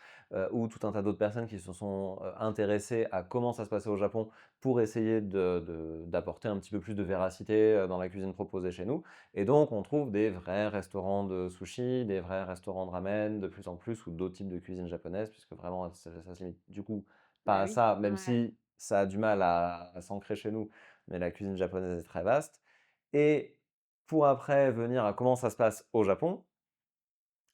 ou tout un tas d'autres personnes qui se sont intéressées à comment ça se passait au Japon pour essayer d'apporter un petit peu plus de véracité dans la cuisine proposée chez nous. Et donc, on trouve des vrais restaurants de sushi, des vrais restaurants de ramen de plus en plus, ou d'autres types de cuisine japonaise, puisque vraiment, ça se limite du coup pas Bah à oui, ça, même ouais. si ça a du mal à s'ancrer chez nous, mais la cuisine japonaise est très vaste. Et pour après venir à comment ça se passe au Japon,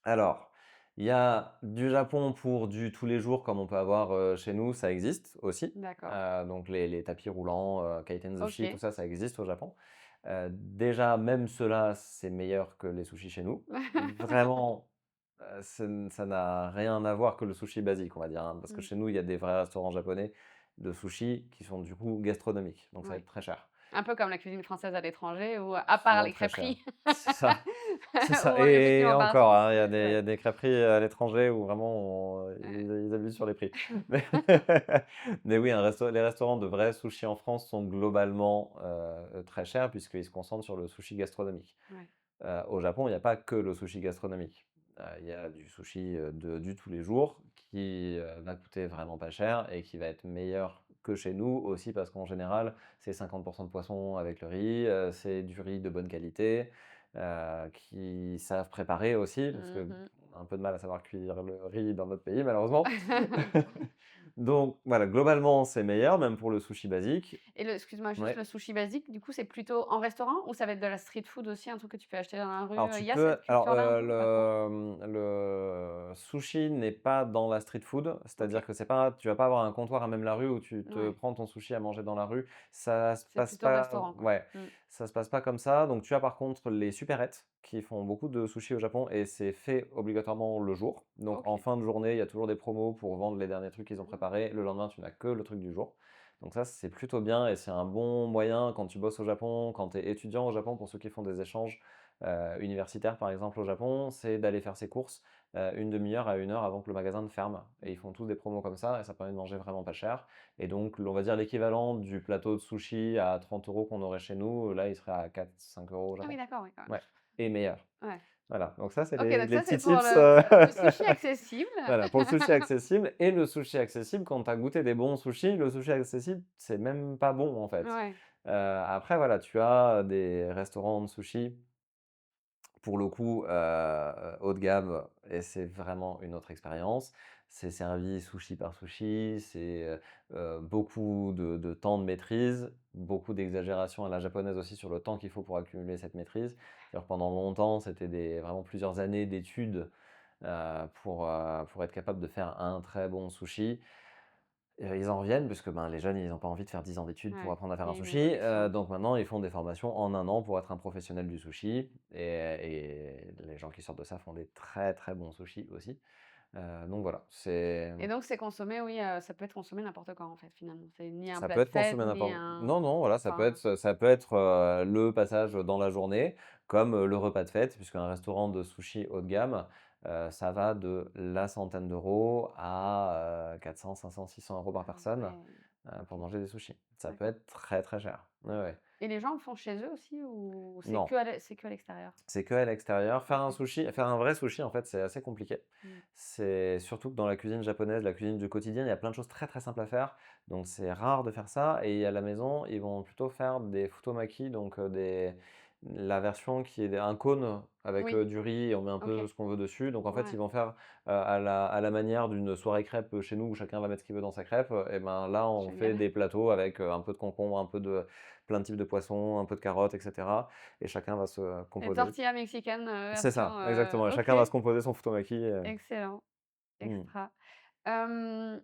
alors, il y a du Japon pour du tous les jours, comme on peut avoir chez nous, ça existe aussi. D'accord. Donc les tapis roulants, kaiten sushi, tout OK. ça, ça existe au Japon. Déjà, même cela, c'est meilleur que les sushis chez nous. Vraiment, ça n'a rien à voir que le sushi basique, on va dire, hein, parce que Mmh. chez nous, il y a des vrais restaurants japonais de sushi qui sont du coup gastronomiques, donc ça va Ouais. être très cher. Un peu comme la cuisine française à l'étranger où, à part Souvent les très cher. crêperies, C'est ça. C'est où ça. Et effectivement encore, partout, hein, il y ouais, a des crêperies à l'étranger où vraiment ouais. ils abusent sur les prix. Mais, mais oui, les restaurants de vrais sushis en France sont globalement très chers puisqu'ils se concentrent sur le sushi gastronomique. Ouais. Au Japon, il n'y a pas que le sushi gastronomique. Il y a du sushi du tous les jours qui va coûter vraiment pas cher et qui va être meilleur que chez nous aussi parce qu'en général, c'est 50% de poisson avec le riz, c'est du riz de bonne qualité, qui savent préparer aussi, parce que Mmh. on a un peu de mal à savoir cuire le riz dans notre pays, malheureusement. Donc voilà, globalement, c'est meilleur, même pour le sushi basique. Et excuse-moi, juste Ouais. le sushi basique, du coup, c'est plutôt en restaurant ou ça va être de la street food aussi, un truc que tu peux acheter dans la rue? Alors Il tu y a cette peux alors, culture-là un peu ou pas trop? le sushi n'est pas dans la street food, c'est-à-dire OK. que c'est pas tu vas pas avoir un comptoir à même la rue où tu te Ouais, prends ton sushi à manger dans la rue. Ça se c'est passe plutôt pas restaurant, quoi. ouais, Mmh. ça se passe pas comme ça. Donc tu as par contre les supérettes qui font beaucoup de sushi au Japon et c'est fait obligatoirement le jour. Donc en OK. fin de journée, il y a toujours des promos pour vendre les derniers trucs qu'ils ont Mmh. préparés. Le lendemain, tu n'as que le truc du jour. Donc ça, c'est plutôt bien et c'est un bon moyen quand tu bosses au Japon, quand tu es étudiant au Japon, pour ceux qui font des échanges universitaire, par exemple, au Japon, c'est d'aller faire ses courses une demi-heure à une heure avant que le magasin ne ferme. Et ils font tous des promos comme ça, et ça permet de manger vraiment pas cher. Et donc, on va dire l'équivalent du plateau de sushi à 30 euros qu'on aurait chez nous, là, il serait à 4-5 € au Ah oui, Japon. d'accord, oui, quand même. Ouais, et meilleur. Ouais. Voilà, donc ça, c'est OK, donc les ça, c'est petits pour tips. le sushi accessible. Voilà, pour le sushi accessible. Et le sushi accessible, quand tu as goûté des bons sushis, le sushi accessible, c'est même pas bon, en fait. Ouais. Après, voilà, tu as des restaurants de sushi pour le coup, haut de gamme et c'est vraiment une autre expérience. C'est servi sushi par sushi, c'est, beaucoup de temps de maîtrise, beaucoup d'exagération à la japonaise aussi sur le temps qu'il faut pour accumuler cette maîtrise. C'est-à-dire pendant longtemps, c'était vraiment plusieurs années d'études, pour être capable de faire un très bon sushi. Ils en reviennent parce que, ben, les jeunes, ils ont pas envie de faire 10 ans d'études pour Ouais. apprendre à faire Il y un a une sushi, évolution. donc maintenant ils font des formations en un an pour être un professionnel du sushi et les gens qui sortent de ça font des très, très bons sushis aussi, donc voilà, Et donc c'est consommé, oui, ça peut être consommé n'importe quand, en fait, finalement. C'est ni un ça plat peut de être fête, consommé ni n'importe un non, non, voilà, enfin, ça peut être, le passage dans la journée comme, le repas de fête puisqu'un restaurant de sushi haut de gamme, ça va de la centaine d'euros à, 400, 500, 600 € par ah personne, ouais, pour OK, manger des sushis. Ça peut d'accord. être très, très cher. Ouais, ouais. Et les gens le font chez eux aussi ou Non, c'est que à l'extérieur? c'est que à l'extérieur. OK. Faire un vrai sushi, en fait, c'est assez compliqué. Mmh. C'est surtout que dans la cuisine japonaise, la cuisine du quotidien, il y a plein de choses très, très simples à faire. Donc c'est rare de faire ça et à la maison, ils vont plutôt faire des futomaki, donc la version qui est un cône avec Oui, du riz et on met un peu ok. ce qu'on veut dessus. Donc en fait, Ouais, ils vont faire à la manière d'une soirée crêpe chez nous où chacun va mettre ce qu'il veut dans sa crêpe. Et ben là, on fait génial. des plateaux avec un peu de concombre, plein de types de poissons, un peu de carottes, etc. Et chacun va se Et composer. tortilla mexicaine C'est version. ça, exactement. Et Ok, chacun va se composer son futomaki. excellent, Hmm. extra. Euh,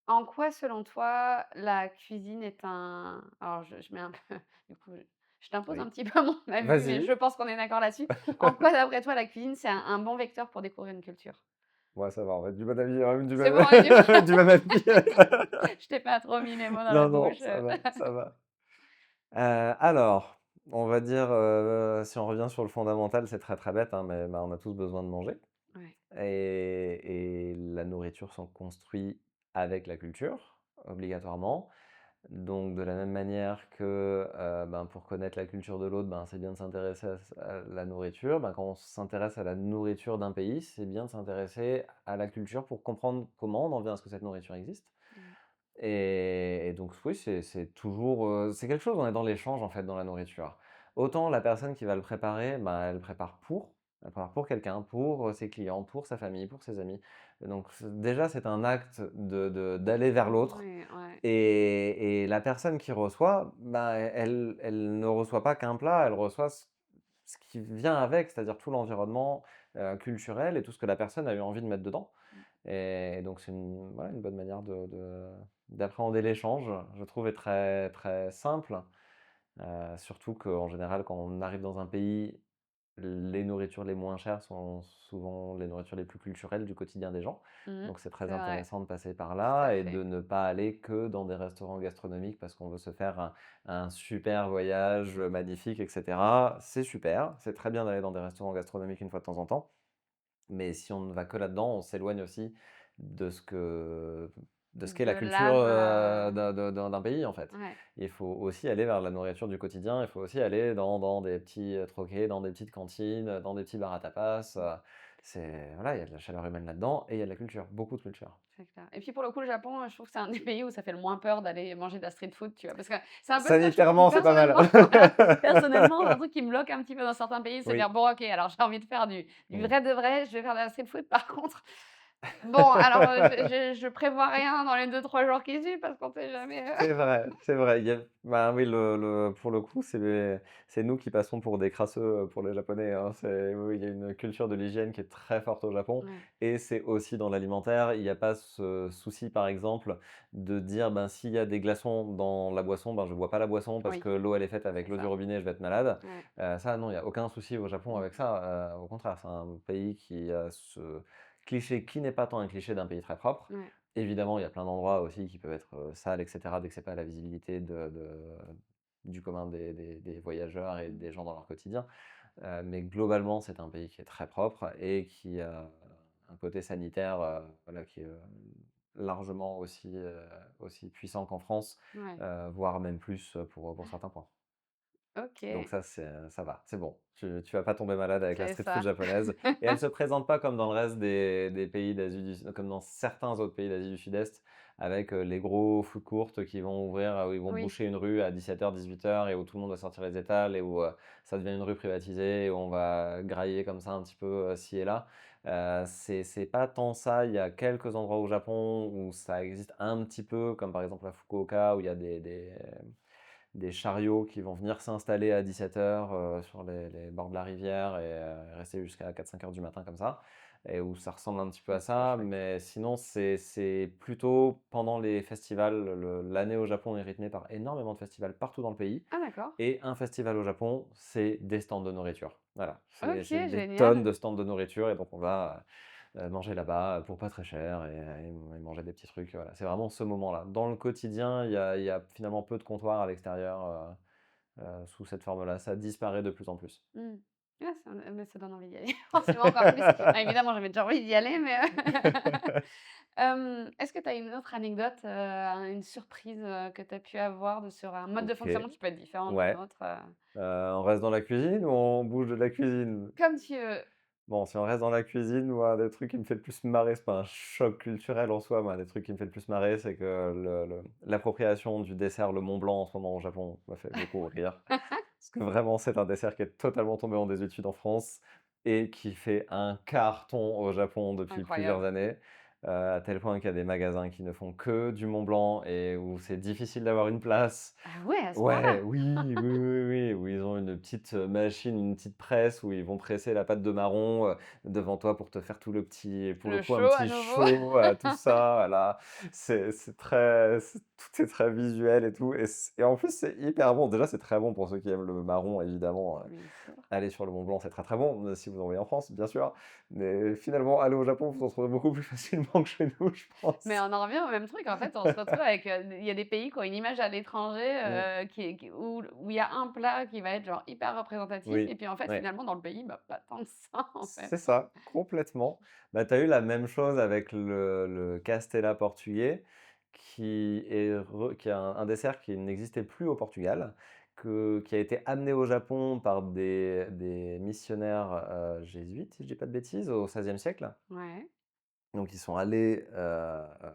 En quoi, selon toi, la cuisine est un... Alors, je mets un peu... Du coup, je t'impose un Oui. petit peu mon avis, mais Vas-y. je pense qu'on est d'accord là-dessus. En quoi, d'après toi, la cuisine, c'est un bon vecteur pour découvrir une culture? Ouais, ça va, on va être du bon avis, hein, C'est bon, on est du même avis. Je t'ai pas trop mis les mots dans la Non, non, bouche. ça va, ça va. Alors, on va dire, si on revient sur le fondamental, c'est très très bête, hein, mais bah, on a tous besoin de manger. Ouais. Et la nourriture s'en construit avec la culture, obligatoirement. Donc, de la même manière que ben, pour connaître la culture de l'autre, ben, c'est bien de s'intéresser à la nourriture. Ben, quand on s'intéresse à la nourriture d'un pays, c'est bien de s'intéresser à la culture pour comprendre comment on en vient à ce que cette nourriture existe. Ouais. Et donc oui, c'est toujours, c'est quelque chose, on est dans l'échange en fait dans la nourriture. Autant la personne qui va le préparer, bah, elle prépare pour quelqu'un, pour ses clients, pour sa famille, pour ses amis. Donc déjà c'est un acte d'aller vers l'autre. Ouais, ouais. Et la personne qui reçoit, bah, elle ne reçoit pas qu'un plat, elle reçoit ce qui vient avec, c'est-à-dire tout l'environnement culturel et tout ce que la personne a eu envie de mettre dedans. Et donc c'est voilà, une bonne manière d'appréhender l'échange, je trouve, est très, très simple. Surtout qu'en général, quand on arrive dans un pays, les nourritures les moins chères sont souvent les nourritures les plus culturelles du quotidien des gens. Mhm. Donc c'est très C'est vrai, intéressant de passer par tout à là et fait. de ne pas aller que dans des restaurants gastronomiques parce qu'on veut se faire un super voyage magnifique, etc. C'est super, c'est très bien d'aller dans des restaurants gastronomiques une fois de temps en temps. Mais si on ne va que là-dedans, on s'éloigne aussi de ce que de ce qu'est De la culture, l'âme. d'un pays, en fait. Ouais. Il faut aussi aller vers la nourriture du quotidien, il faut aussi aller dans des petits, troquets, dans des petites cantines, dans des petits bars à tapas, c'est voilà, il y a de la chaleur humaine là-dedans et il y a de la culture, beaucoup de culture. C'est clair. Et puis pour le coup, le Japon, je trouve que c'est un des pays où ça fait le moins peur d'aller manger de la street food, tu vois. Parce que c'est un peu ça, je trouve, qui Sanitairement, c'est pas mal. personnellement, c'est un truc qui me bloque un petit peu dans certains pays, c'est de dire, Oui. bon, ok, alors j'ai envie de faire du Mmh. vrai de vrai, je vais faire de la street food. Par contre, bon, alors je prévois rien dans les 2 3 jours qui suivent parce qu'on sait jamais. C'est vrai, c'est vrai. Bah oui, pour le coup, c'est nous qui passons pour des crasseux pour les Japonais, hein. Oui, il y a une culture de l'hygiène qui est très forte au Japon Ouais, et c'est aussi dans l'alimentaire. Il n'y a pas ce souci, par exemple, de dire ben, s'il y a des glaçons dans la boisson, ben, je ne bois pas la boisson parce oui, que l'eau elle est faite avec c'est l'eau du ça. robinet, je vais être malade. Ouais. Ça, non, il n'y a aucun souci au Japon Mm. avec ça. Au contraire, c'est un pays qui a ce cliché qui n'est pas tant un cliché d'un pays très propre. Ouais. Évidemment, il y a plein d'endroits aussi qui peuvent être sales, etc., dès que c'est pas à la visibilité du commun des voyageurs et Mm. des gens dans leur quotidien. Mais globalement, c'est un pays qui est très propre et qui a un côté sanitaire voilà, qui est largement aussi puissant qu'en France, Ouais. voire même plus pour certains points. Donc Ok, ça, ça va, c'est bon. Tu vas pas tomber malade avec la c'est street food ça. japonaise. Et elle se présente pas comme dans le reste des pays d'Asie comme dans certains autres pays d'Asie du Sud-Est, avec les gros food courts qui vont ouvrir, où ils vont Oui. boucher une rue à 17h, 18h, et où tout le monde va sortir les étals, et où ça devient une rue privatisée, et où on va grailler comme ça un petit peu ci et là. C'est pas tant ça. Il y a quelques endroits au Japon où ça existe un petit peu, comme par exemple à Fukuoka, où il y a des chariots qui vont venir s'installer à 17h sur les bords de la rivière et rester jusqu'à 4-5 heures du matin comme ça, et où ça ressemble un petit peu Ah, à c'est trop ça, chouette. mais sinon c'est plutôt pendant les festivals. L'année au Japon est rythmée par énormément de festivals partout dans le pays, Ah, d'accord. et un festival au Japon, c'est des stands de nourriture. Voilà, Ok, c'est des tonnes génial. de stands de nourriture, et donc on va manger là-bas pour pas très cher et manger des petits trucs. Voilà. C'est vraiment ce moment-là. Dans le quotidien, il y a finalement peu de comptoirs à l'extérieur sous cette forme-là. Ça disparaît de plus en plus. Mmh. Ah, mais ça donne envie d'y aller, forcément encore plus. Ah, évidemment, j'avais déjà envie d'y aller, mais est-ce que tu as une autre anecdote, une surprise, que tu as pu avoir sur un mode de Ok, fonctionnement qui peut être différent d'un ouais. autre? On reste dans la cuisine ou on bouge de la cuisine? Comme tu veux. Bon, si on reste dans la cuisine, moi, des trucs qui me fait le plus marrer, c'est pas un choc culturel en soi, mais des trucs qui me fait le plus marrer, c'est que l'appropriation du dessert, le Mont Blanc en ce moment au Japon, m'a fait beaucoup rire. Parce que vraiment, c'est un dessert qui est totalement tombé en désuétude en France et qui fait un carton au Japon depuis plusieurs Incroyable. années, à tel point qu'il y a des magasins qui ne font que du Mont Blanc et où c'est difficile d'avoir une place. Ah ouais, à ce Ouais, point-là? oui, oui, oui, oui, où ils ont une petite machine, une petite presse où ils vont presser la pâte de marron devant toi pour te faire tout le petit, pour le Le coup, un show à petit nouveau? show, tout ça, voilà. C'est très, tout est très visuel et tout. Et en plus, c'est hyper bon. Déjà, c'est très bon pour ceux qui aiment le marron, évidemment. Bien sûr. Aller sur le Mont Blanc, c'est très très bon, si vous en voyez en France, bien sûr. Mais finalement, aller au Japon, vous en trouvez beaucoup plus facilement que chez nous, je Mais pense. on en revient au même truc, en fait, on se retrouve avec, il y a des pays qui ont une image à l'étranger, Mm. où il y a un plat qui va être genre hyper représentatif Oui, et puis en fait, ouais. finalement dans le pays, bah, pas tant que ça, en fait. C'est ça, complètement. Bah, tu as eu la même chose avec le castella portugais, qui est un dessert qui n'existait plus au Portugal, qui a été amené au Japon par des missionnaires jésuites, si je dis pas de bêtises, au XVIe siècle. Ouais, Donc ils sont allés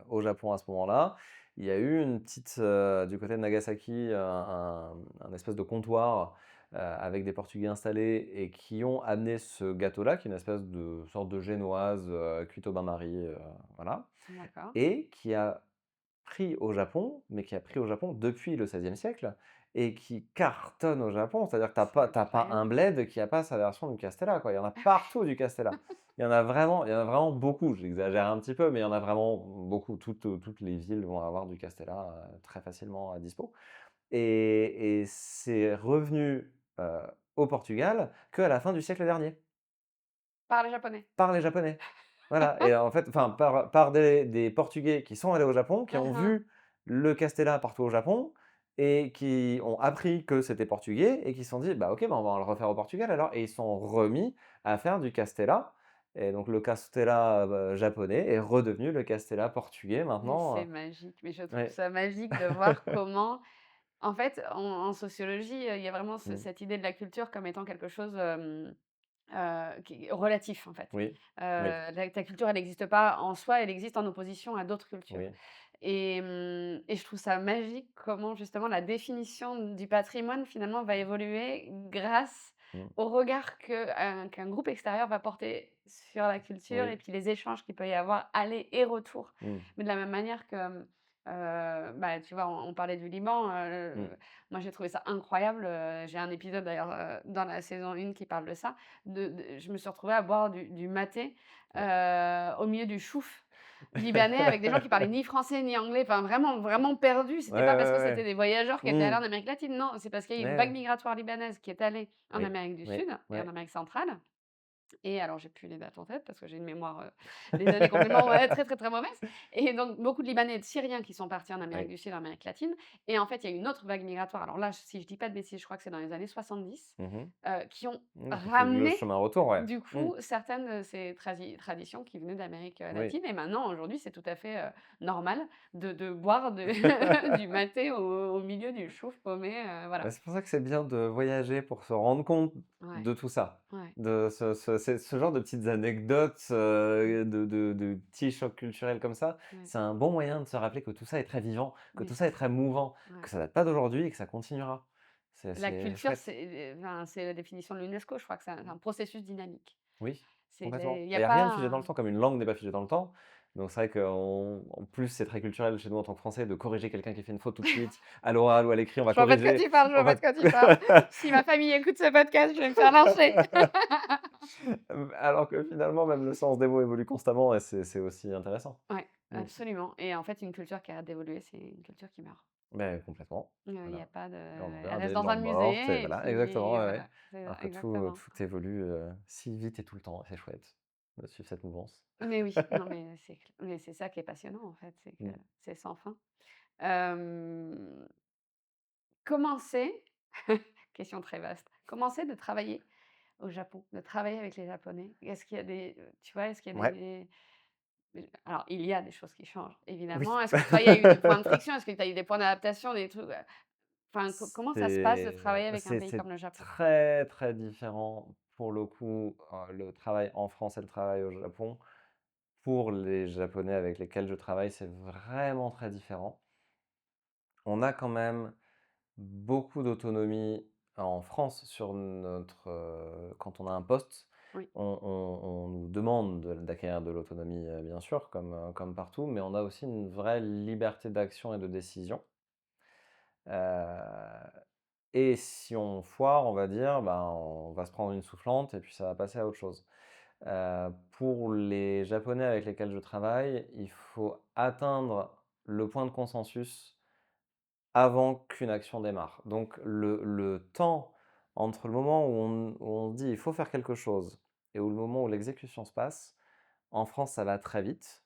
au Japon à ce moment-là. Il y a eu une petite, du côté de Nagasaki, un espèce de comptoir avec des Portugais installés et qui ont amené ce gâteau-là, qui est une espèce de sorte de génoise cuite au bain-marie, voilà, d'accord. et qui a pris au Japon, mais qui a pris au Japon depuis le XVIe siècle et qui cartonne au Japon. C'est-à-dire que C'est t'as pas un incroyable. bled qui a pas sa version du Castella, quoi. Il y en a partout du Castella. Il y en a vraiment beaucoup. J'exagère un petit peu, mais il y en a vraiment beaucoup. Toutes les villes vont avoir du Castella très facilement à dispo. Et c'est revenu au Portugal qu'à la fin du siècle dernier Par les Japonais? par les Japonais. Voilà, et en fait, enfin, par des Portugais qui sont allés au Japon, qui ont Hein, hein. vu le Castella partout au Japon et qui ont appris que c'était portugais et qui se sont dit: «Bah, OK, bah, on va le refaire au Portugal alors», et ils sont remis à faire du Castella, et donc le Castella, japonais est redevenu le Castella portugais Mais maintenant, c'est magique, mais je trouve ouais. ça magique de voir comment en fait, en sociologie, il y a vraiment Mmh. cette idée de la culture comme étant quelque chose, qui est relatif, en fait. Oui, oui, Ta culture, elle n'existe pas en soi, elle existe en opposition à d'autres cultures. oui. Et je trouve ça magique comment justement la définition du patrimoine finalement va évoluer grâce Mmh. au regard qu'un groupe extérieur va porter sur la culture et Oui. puis les échanges qu'il peut y avoir aller et retour. Mmh. Mais de la même manière que, bah, tu vois, on parlait du Liban, Mmh. moi j'ai trouvé ça incroyable, j'ai un épisode d'ailleurs, dans la saison 1 qui parle de ça, je me suis retrouvée à boire du maté, Ouais. au milieu du chouf libanais avec des gens qui parlaient ni français ni anglais, enfin vraiment, vraiment perdus. Ouais, C'était pas parce ouais, que c'était ouais. des voyageurs qui étaient allés Mmh. en Amérique latine, non, c'est parce qu'il y a eu une vague Ouais. migratoire libanaise qui est allée en Oui, Amérique du oui, Sud et en ouais. Amérique centrale. Et alors, j'ai plus les dates en tête parce que j'ai une mémoire, des années complètement, ouais, très, très, très mauvaise. Et donc beaucoup de Libanais et de Syriens qui sont partis en Amérique Oui. du Sud, en Amérique latine. Et en fait, il y a une autre vague migratoire. Alors là, si je dis pas de bêtises, je crois que c'est dans les années 70, Mmh. qui ont Qui fait le ramené, chemin retour, ouais. du Mmh. coup, certaines de ces traditions qui venaient d'Amérique, Oui. latine. Et maintenant, aujourd'hui, c'est tout à fait, normal de boire du maté au milieu du chouf paumé, Bah, voilà. c'est pour ça que c'est bien de voyager pour se rendre compte Ouais, de tout ça. ouais, De ce genre de petites anecdotes, mmh, de petits chocs culturels comme ça, ouais. c'est un bon moyen de se rappeler que tout ça est très vivant, que Mais tout ça est c'est très ça, mouvant, que ouais. ça date pas d'aujourd'hui et que ça continuera. La C'est culture, chouette. c'est la définition de l'UNESCO, je crois que c'est un processus dynamique. Oui, C'est complètement. il y Et a il y a pas rien de figé dans le un temps, comme une langue n'est pas figée dans le temps. Donc c'est vrai qu'en plus, c'est très culturel chez nous en tant que Français de corriger quelqu'un qui fait une faute tout de suite, à l'oral ou à l'écrit, on va je vois pas de quoi corriger, tu parles, je on vois pas va de quoi tu parles. Si ma famille écoute ce podcast, je vais me faire lyncher. Alors que finalement, même le sens des mots évolue constamment et c'est aussi intéressant. Ouais, Mmh. absolument. Et en fait, une culture qui arrête d'évoluer, c'est une culture qui meurt. Mais complètement, Il y a voilà. pas de Langue elle moderne reste et dans un langue morte et musée et voilà, exactement, puis ouais, ouais. voilà, c'est ça, Alors que exactement. tout évolue, si vite et tout le temps, c'est chouette de suivre cette mouvance. Mais oui, non, mais c'est ça qui est passionnant, en fait, c'est que Mmh. c'est sans fin. Hem Comment c'est question très vaste, comment c'est de travailler au Japon, de travailler avec les Japonais? Est-ce qu'il y a des, tu vois, est-ce qu'il y a Ouais, alors il y a des choses qui changent oui. évidemment. Est-ce que toi, il y a eu des points de friction? Est-ce que tu as eu des points d'adaptation, des trucs, enfin comment ça se passe de travailler avec un pays C'est comme le Japon? très, très différent pour le coup, le travail en France et le travail au Japon. Pour les Japonais avec lesquels je travaille, c'est vraiment très différent. On a quand même beaucoup d'autonomie, en France, quand on a un poste, Oui. on nous demande d'acquérir de l'autonomie, bien sûr, comme partout, mais on a aussi une vraie liberté d'action et de décision. Euh, et si on foire, on va dire, ben, on va se prendre une soufflante et puis ça va passer à autre chose. Pour les Japonais avec lesquels je travaille, il faut atteindre le point de consensus avant qu'une action démarre. Donc le temps entre le moment où on dit il faut faire quelque chose et où le moment où l'exécution se passe, en France ça va très vite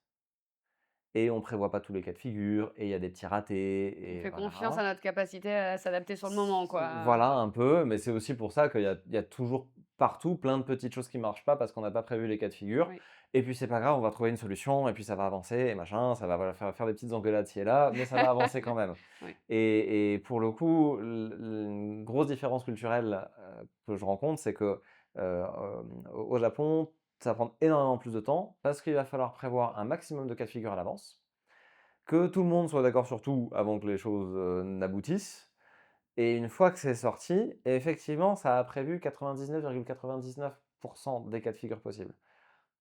et on prévoit pas tous les cas de figure et il y a des petits ratés On et fait confiance à voilà. notre capacité à s'adapter sur le moment, quoi. Voilà un peu, mais c'est aussi pour ça qu'il y a toujours partout plein de petites choses qui marchent pas parce qu'on n'a pas prévu les cas de figure. Oui. Et puis c'est pas grave, on va trouver une solution et puis ça va avancer et machin, ça va voilà, faire des petites engueulades ci et là, mais ça va avancer quand même. Oui. Et pour le coup, une grosse différence culturelle que je rencontre, c'est que au Japon, ça va prendre énormément plus de temps parce qu'il va falloir prévoir un maximum de cas de figure à l'avance, que tout le monde soit d'accord sur tout avant que les choses n'aboutissent. Et une fois que c'est sorti, effectivement, ça a prévu 99,99% des cas de figure possibles.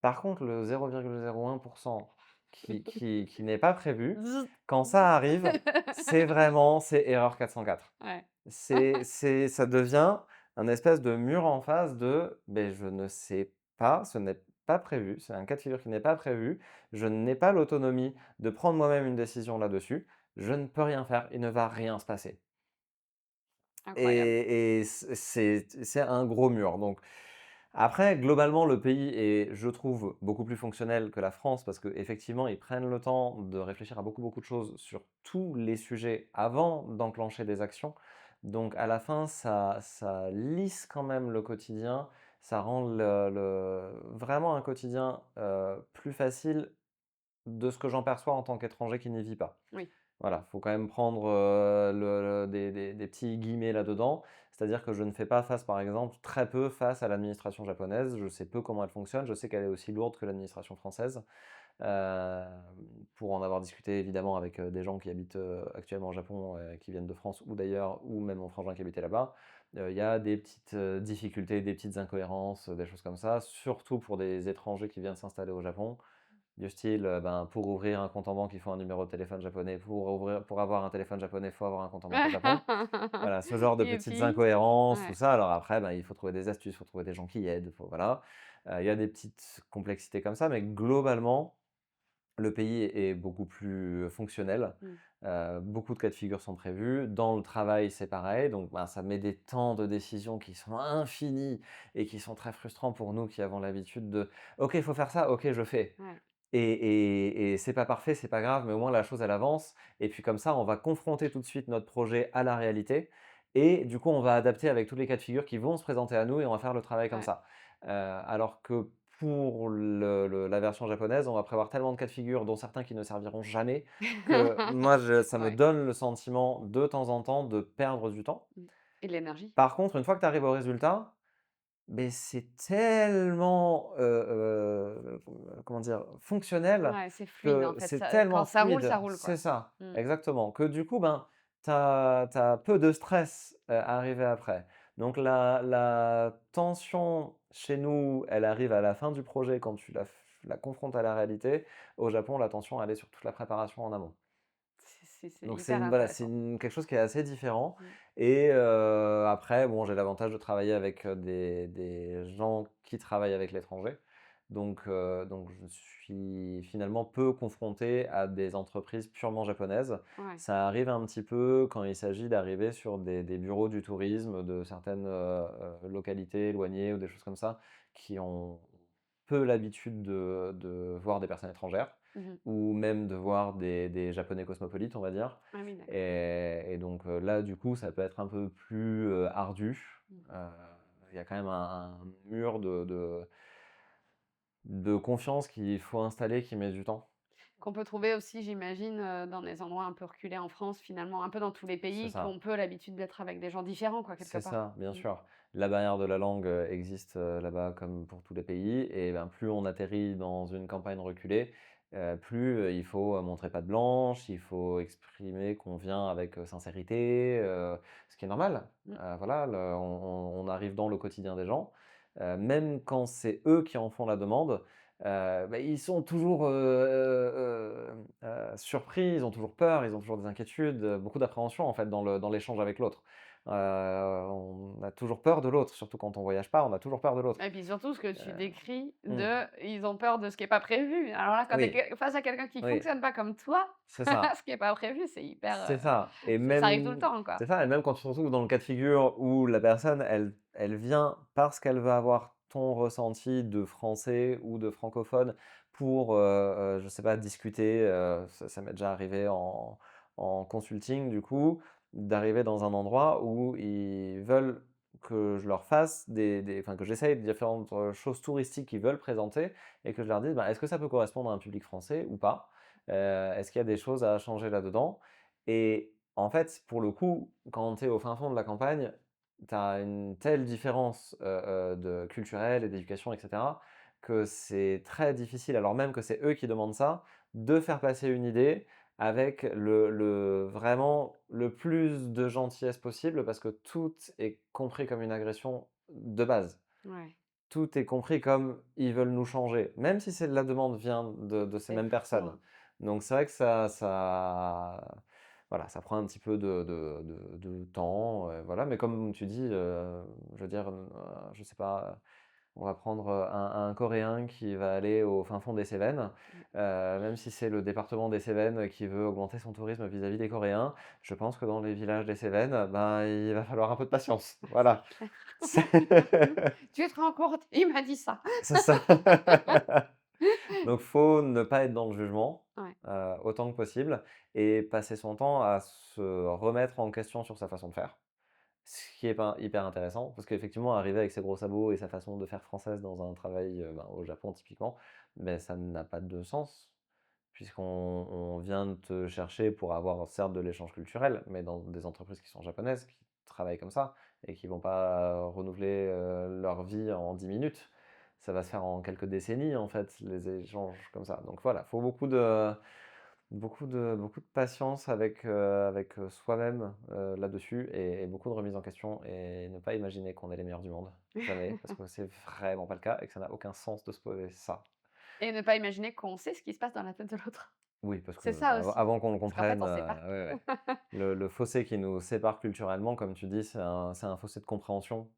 Par contre, le 0,01% qui n'est pas prévu, Zzt. quand ça arrive, c'est erreur 404. Ouais. Ça devient un espèce de mur en face de ben, je ne sais pas, ce n'est pas prévu, c'est un cas de figure qui n'est pas prévu, je n'ai pas l'autonomie de prendre moi-même une décision là-dessus, je ne peux rien faire, il ne va rien se passer. Incroyable. Et c'est un gros mur. Donc après, globalement, le pays est, je trouve, beaucoup plus fonctionnel que la France parce qu'effectivement, ils prennent le temps de réfléchir à beaucoup, beaucoup de choses sur tous les sujets avant d'enclencher des actions. Donc à la fin, ça lisse quand même le quotidien, ça rend vraiment un quotidien plus facile de ce que j'en perçois en tant qu'étranger qui n'y vit pas. Oui. Voilà, faut quand même prendre des petits guillemets là-dedans. C'est-à-dire que je ne fais pas face, par exemple, très peu face à l'administration japonaise. Je sais peu comment elle fonctionne. Je sais qu'elle est aussi lourde que l'administration française. Euh, pour en avoir discuté évidemment avec des gens qui habitent actuellement au Japon, qui viennent de France ou d'ailleurs, ou même mon frangin qui habitait là-bas, il y a des petites difficultés, des petites incohérences, des choses comme ça, surtout pour des étrangers qui viennent s'installer au Japon. Du style, ben, pour ouvrir un compte en banque, il faut un numéro de téléphone japonais. Pour avoir un téléphone japonais, il faut avoir un compte en banque au Japon. Voilà, ce genre de petites Youpi. incohérences, tout Ouais. ça. Alors après, ben, il faut trouver des astuces, il faut trouver des gens qui aident. Voilà. Il y a des petites complexités comme ça, mais globalement, le pays est beaucoup plus fonctionnel. Mm. Beaucoup de cas de figure sont prévus. Dans le travail, c'est pareil. Donc, ben, ça met des temps de décision qui sont infinis et qui sont très frustrants pour nous qui avons l'habitude de OK, il faut faire ça, OK, je fais. Ouais. Et c'est pas parfait, c'est pas grave, mais au moins la chose elle avance. Et puis comme ça, on va confronter tout de suite notre projet à la réalité. Et du coup, on va adapter avec tous les cas de figure qui vont se présenter à nous et on va faire le travail comme Ouais. ça. Alors que pour la version japonaise, on va prévoir tellement de cas de figure, dont certains qui ne serviront jamais, que moi, ça me Ouais. donne le sentiment de temps en temps de perdre du temps. Et de l'énergie. Par contre, une fois que tu arrives au résultat, mais c'est tellement, comment dire? Fonctionnel Ouais, c'est fluide en que fait. c'est Ça, quand tellement ça fluide. roule C'est quoi. ça, Mm. exactement. Que du coup, ben, tu as peu de stress, à arriver après. Donc la tension chez nous, elle arrive à la fin du projet quand tu la confrontes à la réalité. Au Japon, la tension, elle est sur toute la préparation en amont. C'est Donc hyper voilà, c'est intéressant. quelque chose qui est assez différent. Mm. Et après, bon, j'ai l'avantage de travailler avec des gens qui travaillent avec l'étranger. Donc je suis finalement peu confronté à des entreprises purement japonaises. Ouais. Ça arrive un petit peu quand il s'agit d'arriver sur des bureaux du tourisme de certaines localités éloignées ou des choses comme ça, qui ont peu l'habitude de voir des personnes étrangères Mhm. ou même de voir des Japonais cosmopolites, on va dire. Ah oui, d'accord. Et donc là, du coup, ça peut être un peu plus ardu. Mhm. Euh, Il y a quand même un mur de confiance qu'il faut installer qui met du temps. Qu'on peut trouver aussi, j'imagine, dans des endroits un peu reculés en France, finalement, un peu dans tous les C'est pays, qui ont ça. peu l'habitude d'être avec des gens différents, quoi, quelque C'est part. ça, bien Mm. sûr. La barrière de la langue existe là-bas comme pour tous les pays. Et ben, plus on atterrit dans une campagne reculée, plus il faut montrer patte blanche, il faut exprimer qu'on vient avec sincérité, ce qui est normal. Voilà, on arrive dans le quotidien des gens. Même quand c'est eux qui en font la demande, bah, ils sont toujours surpris, ils ont toujours peur, ils ont toujours des inquiétudes, beaucoup d'appréhension en fait dans l'échange avec l'autre. On a toujours peur de l'autre, surtout quand on voyage pas, on a toujours peur de l'autre. Et puis surtout, ce que tu décris Mmh. ils ont peur de ce qui est pas prévu. Alors là, quand tu Oui, es face à quelqu'un qui oui, fonctionne pas comme toi, c'est ça. ce qui est pas prévu, c'est hyper, C'est ça et ça arrive tout le même temps, quoi. c'est ça et même quand tu te retrouves dans le cas de figure où la personne, elle vient parce qu'elle veut avoir ton ressenti de français ou de francophone pour, je sais pas, discuter, ça m'est déjà arrivé en consulting du coup, d'arriver dans un endroit où ils veulent que je leur fasse enfin que j'essaye différentes, choses touristiques qu'ils veulent présenter et que je leur dise: «Bah, est-ce que ça peut correspondre à un public français ou pas? Est-ce qu'il y a des choses à changer là-dedans?» Et en fait, pour le coup, quand tu es au fin fond de la campagne, tu as une telle différence, culturelle et d'éducation et cetera, que c'est très difficile, alors même que c'est eux qui demandent ça, de faire passer une idée avec vraiment le plus de gentillesse possible parce que tout est compris comme une agression de base. Ouais, Tout est compris comme ils veulent nous changer, même si la demande vient de ces c'est mêmes fou, personnes. hein. Donc c'est vrai que voilà, ça prend un petit peu de temps, voilà. Mais comme tu dis, je veux dire, je sais pas, on va prendre un Coréen qui va aller au fin fond des Cévennes, même si c'est le département des Cévennes qui veut augmenter son tourisme vis-à-vis des Coréens, je pense que dans les villages des Cévennes, ben, il va falloir un peu de patience. Voilà. Clair. C'est Tu te rends compte? Il m'a dit ça. c'est ça. Donc, faut ne pas être dans le jugement, Ouais. autant que possible et passer son temps à se remettre en question sur sa façon de faire. Ce qui est pas hyper intéressant, parce qu'effectivement, arriver avec ses gros sabots et sa façon de faire française dans un travail, ben, au Japon typiquement, beh, ça n'a pas de sens, puisqu'on vient de te chercher pour avoir certes de l'échange culturel, mais dans des entreprises qui sont japonaises, qui travaillent comme ça et qui vont pas renouveler, leur vie en 10 minutes. Ça va se faire en quelques décennies en fait, les échanges comme ça. Donc voilà, faut beaucoup de patience avec soi-même, là-dessus et beaucoup de remise en question et ne pas imaginer qu'on est les meilleurs du monde. Jamais, parce que c'est vraiment pas le cas et que ça n'a aucun sens de se poser ça. Et ne pas imaginer qu'on sait ce qui se passe dans la tête de l'autre. Oui, parce que C'est ça aussi, avant qu'on le parce qu'en fait, comprenne, on sait pas. ouais, ouais. Le fossé qui nous sépare culturellement, comme tu dis, c'est un fossé de compréhension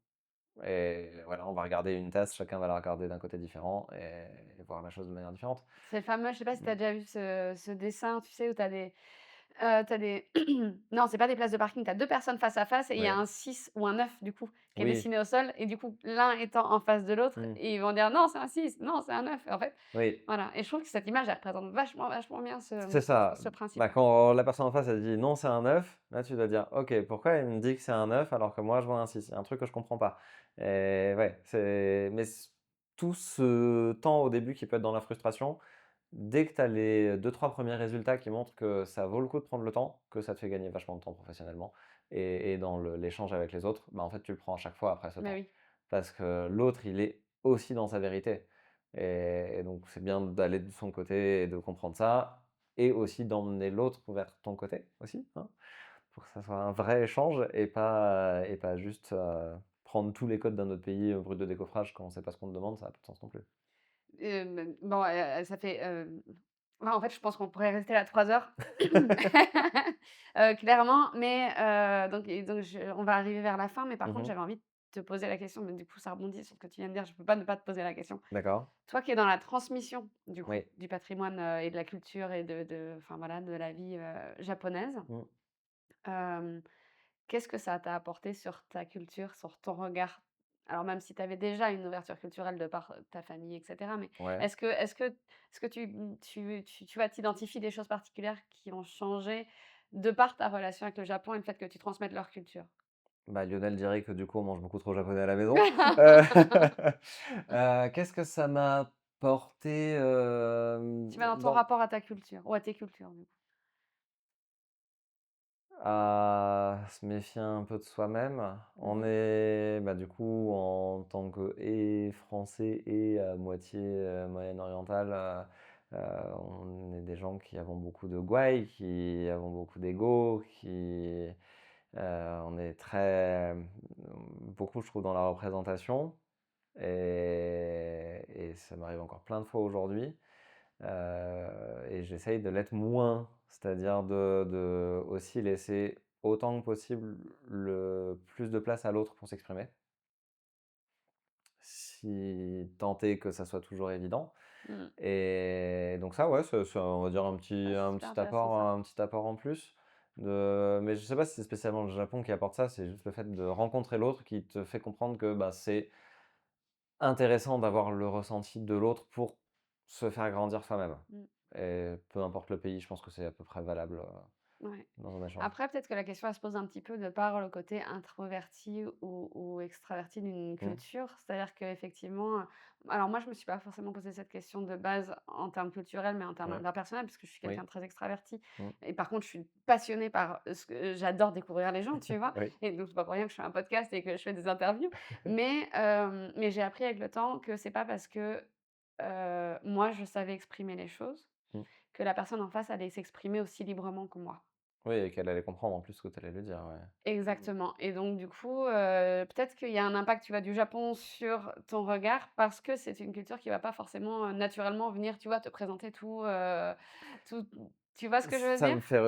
et voilà, on va regarder une tasse, chacun va la regarder d'un côté différent et voir la chose de manière différente. C'est le fameux, je sais pas si tu Mmh. as déjà vu ce dessin, tu sais, où tu as des tu des non, c'est pas des places de parking, tu as 2 personnes face à face et il y a Ouais. un 6 ou un 9 du coup, qui est Oui. dessiné au sol et du coup, l'un étant en face de l'autre Mmh. et ils vont dire: «Non, c'est un 6, non, c'est un 9». En fait, Oui. voilà et je trouve que cette image, elle représente vachement, vachement bien C'est ça. ce principe. Bah, quand la personne en face, elle dit: «Non, c'est un 9», là, tu dois dire: «OK, pourquoi il me dit que c'est un 9 alors que moi je vois un 6?» Il y a un truc que je comprends pas et ouais, tout ce temps au début qui peut être dans la frustration, dès que tu as les deux trois premiers résultats qui montrent que ça vaut le coup de prendre le temps, que ça te fait gagner vachement de temps professionnellement et dans l'échange avec les autres, bah, en fait, tu le prends à chaque fois après ce Mais temps. oui. Parce que l'autre, il est aussi dans sa vérité et donc c'est bien d'aller de son côté et de comprendre ça et aussi d'emmener l'autre vers ton côté aussi, hein, pour que ça soit un vrai échange et pas juste, prendre tous les codes d'un autre pays, brut de décoffrage quand on sait pas ce qu'on te demande, ça a pas de sens non plus. Bon, ça fait, ouais, en fait, je pense qu'on pourrait rester là 3 heures. Clairement, mais donc on va arriver vers la fin, mais par contre, Mmh. j'avais envie de te poser la question, mais du coup, ça rebondit sur ce que tu viens de dire, je peux pas ne pas te poser la question. D'accord. Toi qui es dans la transmission, du coup, Oui. du patrimoine, et de la culture et de enfin voilà, de la vie, japonaise, Mmh. hem, qu'est-ce que ça t'a apporté sur ta culture, sur ton regard? Alors même si tu avais déjà une ouverture culturelle de par, ta famille et cetera, mais Ouais. est-ce que tu vois, tu identifies des choses particulières qui ont changé de par ta relation avec le Japon et le fait que tu transmettes leur culture? Bah, Lionel dirait que du coup, on mange beaucoup trop japonais à la maison. Heu, qu'est-ce que ça m'a apporté, Tu vas dans ton rapport à ta culture ou à tes cultures, du coup? à se méfier un peu de soi-même. On Mmh. est, bah, du coup, en tant que et français et à moitié, moyen oriental, On est des gens qui avons beaucoup de gouailles, qui avons beaucoup d'ego, on est beaucoup, je trouve, dans la représentation. Et ça m'arrive encore plein de fois aujourd'hui. Et j'essaye de l'être moins, c'est-à-dire de aussi laisser autant que possible le plus de place à l'autre pour s'exprimer, si tant est que ça soit toujours évident. Mm. Et donc ça, ouais, c'est, on va dire C'est un super petit intéressant, ça. un petit apport en plus. Mais je sais pas si c'est spécialement le Japon qui apporte ça, c'est juste le fait de rencontrer l'autre qui te fait comprendre que bah, c'est intéressant d'avoir le ressenti de l'autre pour se faire grandir soi-même. Mm. Et peu importe le pays, je pense que c'est à peu près valable Ouais. dans un échange. Après, peut-être que la question elle se pose un petit peu de par le côté introverti ou extraverti d'une culture. C'est-à-dire qu'effectivement, alors moi, je me suis pas forcément posé cette question de base en termes culturels, mais en termes Ouais. interpersonnels, parce que je suis quelqu'un Oui. de très extraverti. Mm. Et par contre, je suis passionnée par ce que j'adore découvrir les gens, tu vois. Oui. Et donc, c'est pas pour rien que je fais un podcast et que je fais des interviews. Mais j'ai appris avec le temps que c'est pas parce que moi, je savais exprimer les choses Mm. que la personne en face allait s'exprimer aussi librement que moi. Oui, et qu'elle allait comprendre en plus ce que tu allais lui dire. Ouais. Exactement et donc du coup, peut-être qu'il y a un impact, tu vois, du Japon sur ton regard parce que c'est une culture qui va pas forcément, naturellement venir, tu vois, te présenter tout tu vois ce que je veux Ça dire? me fait.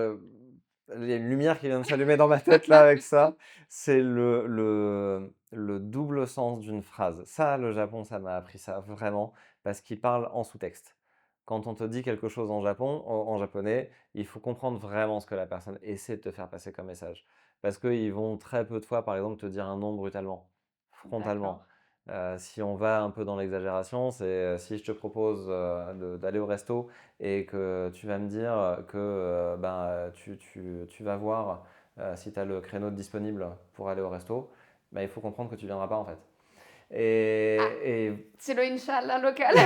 Il y a une lumière qui vient de s'allumer dans ma tête là avec ça. C'est le double sens d'une phrase. Ça, le Japon, ça m'a appris ça vraiment parce qu'il parle en sous-texte. Quand on te dit quelque chose en en japonais, il faut comprendre vraiment ce que la personne essaie de te faire passer comme message. Parce qu'ils vont très peu de fois, par exemple, te dire un nom brutalement, frontalement. D'accord. Si on va un peu dans l'exagération, c'est si je te propose d'aller au resto et que tu vas me dire que tu vas voir si tu as le créneau disponible pour aller au resto, bah, il faut comprendre que tu viendras pas en fait. Ah, Et c'est le Inch'Allah local.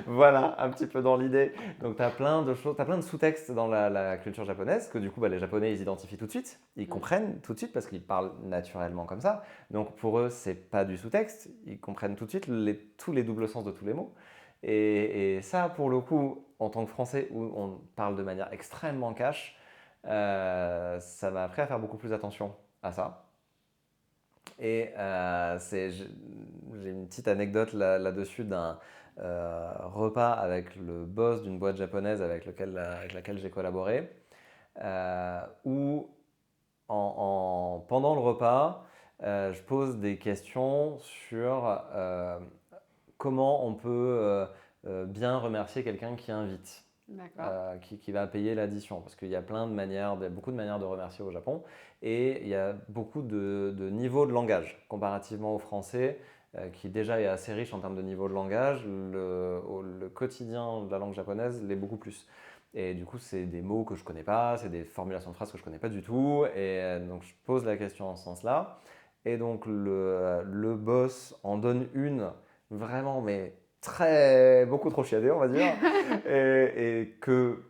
voilà, un petit peu dans l'idée. Donc, tu as plein de choses, tu as plein de sous-textes dans la culture japonaise que du coup, bah, les Japonais, ils identifient tout de suite. Ils comprennent tout de suite parce qu'ils parlent naturellement comme ça. Donc, pour eux, c'est pas du sous-texte. Ils comprennent tout de suite tous les doubles sens de tous les mots. Et ça, pour le coup, en tant que Français, où on parle de manière extrêmement cash, ça m'a appris à faire beaucoup plus attention à ça. Et j'ai une petite anecdote là-dessus d'un repas avec le boss d'une boîte japonaise avec laquelle j'ai collaboré, où pendant le repas, je pose des questions sur comment on peut bien remercier quelqu'un qui invite. D'accord. Qui va payer l'addition. Parce qu'il y a beaucoup de manières de remercier au Japon. Et il y a beaucoup de niveaux de langage, comparativement au français, qui déjà est assez riche en termes de niveau de langage. Le quotidien de la langue japonaise l'est beaucoup plus. Et du coup, c'est des mots que je ne connais pas, c'est des formulations de phrases que je ne connais pas du tout. Et donc, je pose la question en ce sens-là. Et donc, le boss en donne une vraiment, mais beaucoup trop chiadée, on va dire. Et que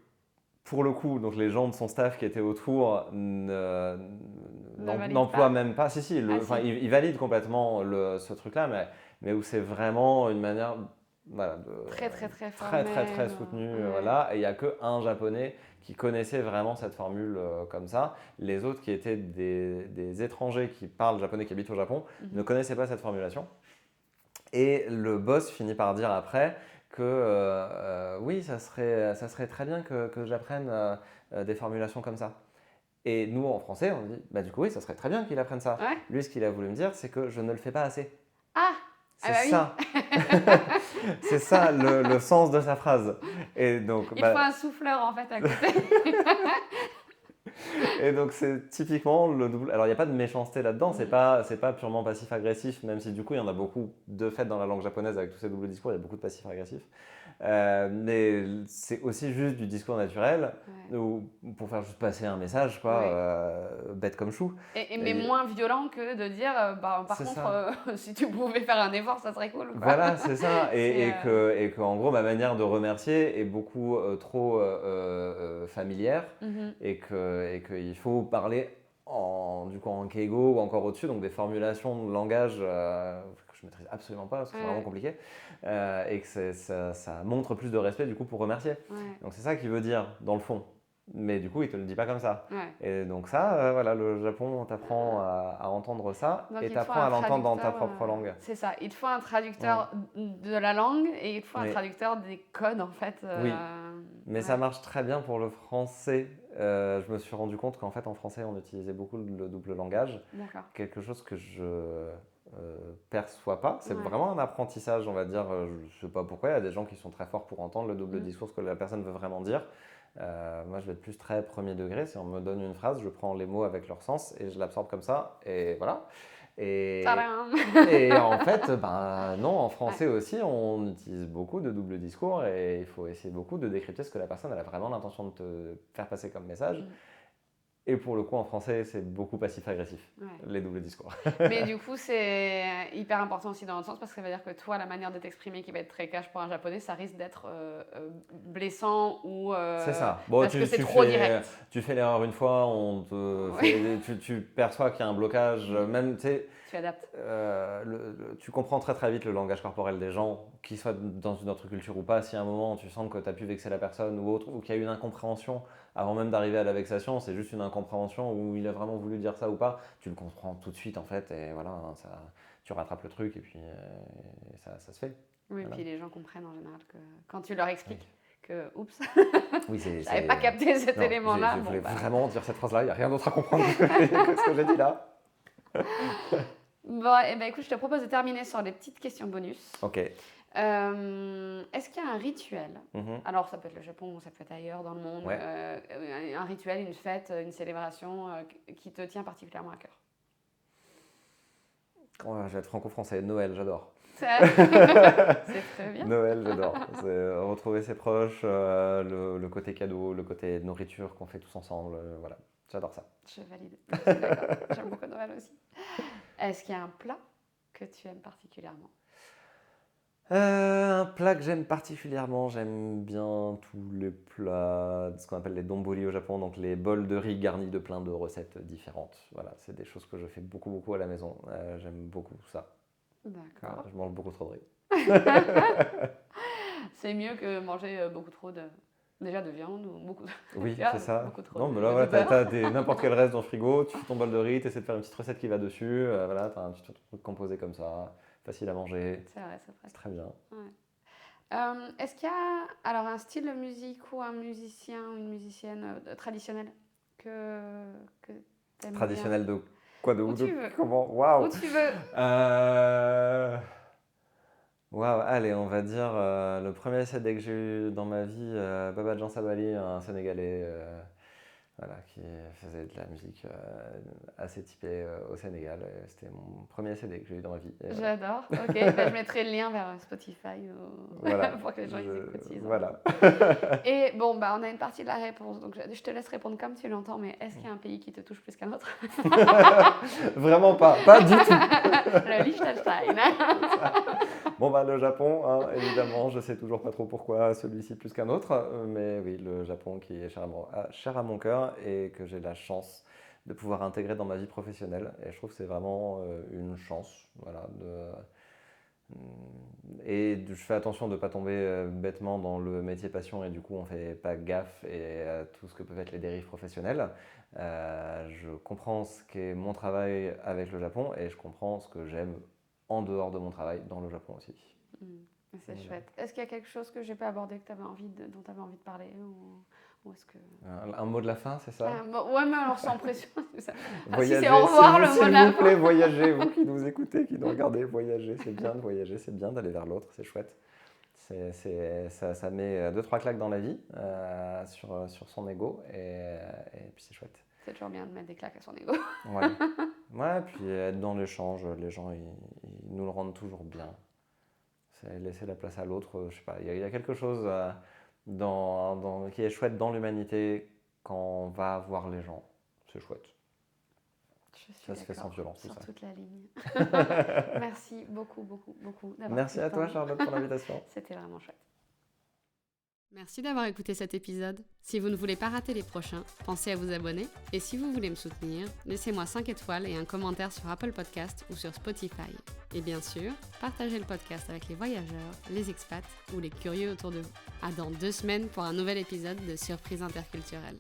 pour le coup, donc les gens de son staff qui étaient autour n'emploient même pas. Si, ils valident complètement ce truc-là, mais où c'est vraiment une manière voilà, Très, très, très très formelle. soutenue. Ouais. Voilà. Et il n'y a qu'un Japonais qui connaissait vraiment cette formule comme ça. Les autres qui étaient des étrangers qui parlent japonais, qui habitent au Japon, ne connaissaient pas cette formulation. Et le boss finit par dire après que oui, ça serait très bien que j'apprenne des formulations comme ça. Et nous, en français, on dit, bah du coup, oui, ça serait très bien qu'il apprenne ça. Ouais. Lui, ce qu'il a voulu me dire, c'est que je ne le fais pas assez. Ah! C'est Ah bah ça. C'est ça le sens de sa phrase. Et donc, Il faut un souffleur en fait à côté. Et donc c'est typiquement le double. Alors il n'y a pas de méchanceté là-dedans, c'est pas purement passif-agressif, même si du coup il y en a beaucoup de fait dans la langue japonaise avec tous ces doubles discours, il y a beaucoup de passif-agressif. Mais c'est aussi juste du discours naturel, ou pour faire juste passer un message, quoi, bête comme chou. Mais moins violent que de dire, par contre, si tu pouvais faire un effort, ça serait cool. Quoi. Voilà, c'est ça. Et que en gros, ma manière de remercier est beaucoup trop familière et qu'il faut parler du coup, en Keigo ou encore au-dessus, donc des formulations de langage que je maîtrise absolument pas parce que c'est vraiment compliqué, et que ça montre plus de respect du coup pour remercier. Donc c'est ça qu'il veut dire dans le fond. Mais du coup, il te le dit pas comme ça. Et donc ça, voilà, le Japon, t'apprend à entendre ça Donc, et il te faut t'apprends un à l'entendre dans ta traducteur, propre langue. C'est ça, il te faut un traducteur de la langue et il te faut un Oui. traducteur des codes en fait. Oui. Mais ça marche très bien pour le français. Je me suis rendu compte qu'en fait, en français, on utilisait beaucoup le double langage. D'accord. Quelque chose que je perçois pas. C'est vraiment un apprentissage, on va dire. Je sais pas pourquoi. Il y a des gens qui sont très forts pour entendre le double discours, ce que la personne veut vraiment dire. Moi, je vais être plus très premier degré. Si on me donne une phrase, je prends les mots avec leur sens et je l'absorbe comme ça. Et voilà. Et en fait, ben, non, en français aussi, on utilise beaucoup de double discours et il faut essayer beaucoup de décrypter ce que la personne elle a vraiment l'intention de te faire passer comme message. Et pour le coup, en français, c'est beaucoup passif-agressif, les doubles discours. Mais du coup, c'est hyper important aussi dans l'autre sens parce que ça veut dire que toi, la manière de t'exprimer qui va être très cash pour un japonais, ça risque d'être blessant ou. C'est ça. Bon, parce que c'est trop direct. Tu fais l'erreur une fois, tu perçois qu'il y a un blocage, même, tu sais. Tu adaptes. Tu comprends très très vite le langage corporel des gens, qu'ils soient dans une autre culture ou pas. Si à un moment tu sens que tu as pu vexer la personne ou autre, ou qu'il y a eu une incompréhension avant même d'arriver à la vexation, c'est juste une incompréhension où il a vraiment voulu dire ça ou pas, tu le comprends tout de suite en fait, et voilà, tu rattrapes le truc et puis ça se fait. Oui, et puis les gens comprennent en général que quand tu leur expliques que oups, je n'avais pas capté cet élément-là. Je voulais vraiment dire cette phrase-là, il n'y a rien d'autre à comprendre que ce que j'ai dit là. Bon, et ben écoute, je te propose de terminer sur des petites questions bonus. Ok. Est-ce qu'il y a un rituel, alors ça peut être le Japon ou ça peut être ailleurs dans le monde, un rituel, une fête, une célébration qui te tient particulièrement à cœur? Je vais être franco-français, Noël, j'adore. C'est très bien. Noël, j'adore. C'est retrouver ses proches, le côté cadeau, le côté nourriture qu'on fait tous ensemble, voilà, j'adore ça. Je valide, je suis d'accord. J'aime beaucoup Noël aussi. Est-ce qu'il y a un plat que tu aimes particulièrement? Un plat que j'aime particulièrement, j'aime bien tous les plats, ce qu'on appelle les donburi au Japon, donc les bols de riz garnis de plein de recettes différentes. Voilà, c'est des choses que je fais beaucoup à la maison. J'aime beaucoup ça. D'accord. Je mange beaucoup trop de riz. C'est mieux que manger beaucoup trop de viande ou beaucoup. Oui, c'est ça. Non, mais là, voilà, t'as n'importe quel reste dans le frigo, tu fais ton bol de riz, tu essaies de faire une petite recette qui va dessus, voilà, t'as un petit truc composé comme ça, facile à manger. C'est vrai, c'est très bien. Ouais. Est-ce qu'il y a alors un style de musique ou un musicien ou une musicienne traditionnelle que t'aimes Traditionnel bien? de quoi, Où tu veux. Comment? Waouh. Où tu veux. Waouh, allez, on va dire le premier CD que j'ai eu dans ma vie, Baba Jan Sabali, un Sénégalais voilà, qui faisait de la musique assez typée au Sénégal. C'était mon premier CD que j'ai eu dans ma vie. J'adore. Ok, je mettrai le lien vers Spotify voilà. pour que les gens ils écoutent. Voilà. Et bon, bah, on a une partie de la réponse, donc je te laisse répondre comme tu l'entends, mais est-ce qu'il y a un pays qui te touche plus qu'un autre? Vraiment pas du tout. Le Liechtenstein. Bon, bah, le Japon, hein, évidemment, je sais toujours pas trop pourquoi celui-ci plus qu'un autre, mais oui, le Japon qui est cher à mon cœur et que j'ai la chance de pouvoir intégrer dans ma vie professionnelle. Et je trouve que c'est vraiment une chance, voilà, et je fais attention de ne pas tomber bêtement dans le métier passion et du coup on fait pas gaffe et tout ce que peuvent être les dérives professionnelles. Je comprends ce qu'est mon travail avec le Japon et je comprends ce que j'aime en dehors de mon travail dans le Japon aussi. C'est chouette. Est-ce qu'il y a quelque chose que j'ai pas abordé dont tu avais envie de parler ou est-ce que... Un mot de la fin, c'est ça? Ouais, mais alors sans pression. Voyager, si c'est au revoir le mot de la fin. S'il vous plaît, voyagez, vous qui nous écoutez, qui nous regardez, voyagez, c'est bien de voyager, c'est bien d'aller vers l'autre, c'est chouette. Ça met 2-3 claques dans la vie sur son ego et puis c'est chouette. C'est toujours bien de mettre des claques à son ego. Ouais, puis être dans l'échange, les gens ils nous le rendent toujours bien. C'est laisser la place à l'autre, je sais pas, il y a quelque chose qui est chouette dans l'humanité quand on va voir les gens. C'est chouette. Ça se fait sans violence, tout ça. Sur toute la ligne. Merci beaucoup d'avoir Merci à toi, Charlotte, pour l'invitation. C'était vraiment chouette. Merci d'avoir écouté cet épisode. Si vous ne voulez pas rater les prochains, pensez à vous abonner. Et si vous voulez me soutenir, laissez-moi 5 étoiles et un commentaire sur Apple Podcast ou sur Spotify. Et bien sûr, partagez le podcast avec les voyageurs, les expats ou les curieux autour de vous. À dans 2 semaines pour un nouvel épisode de Surprise interculturelle.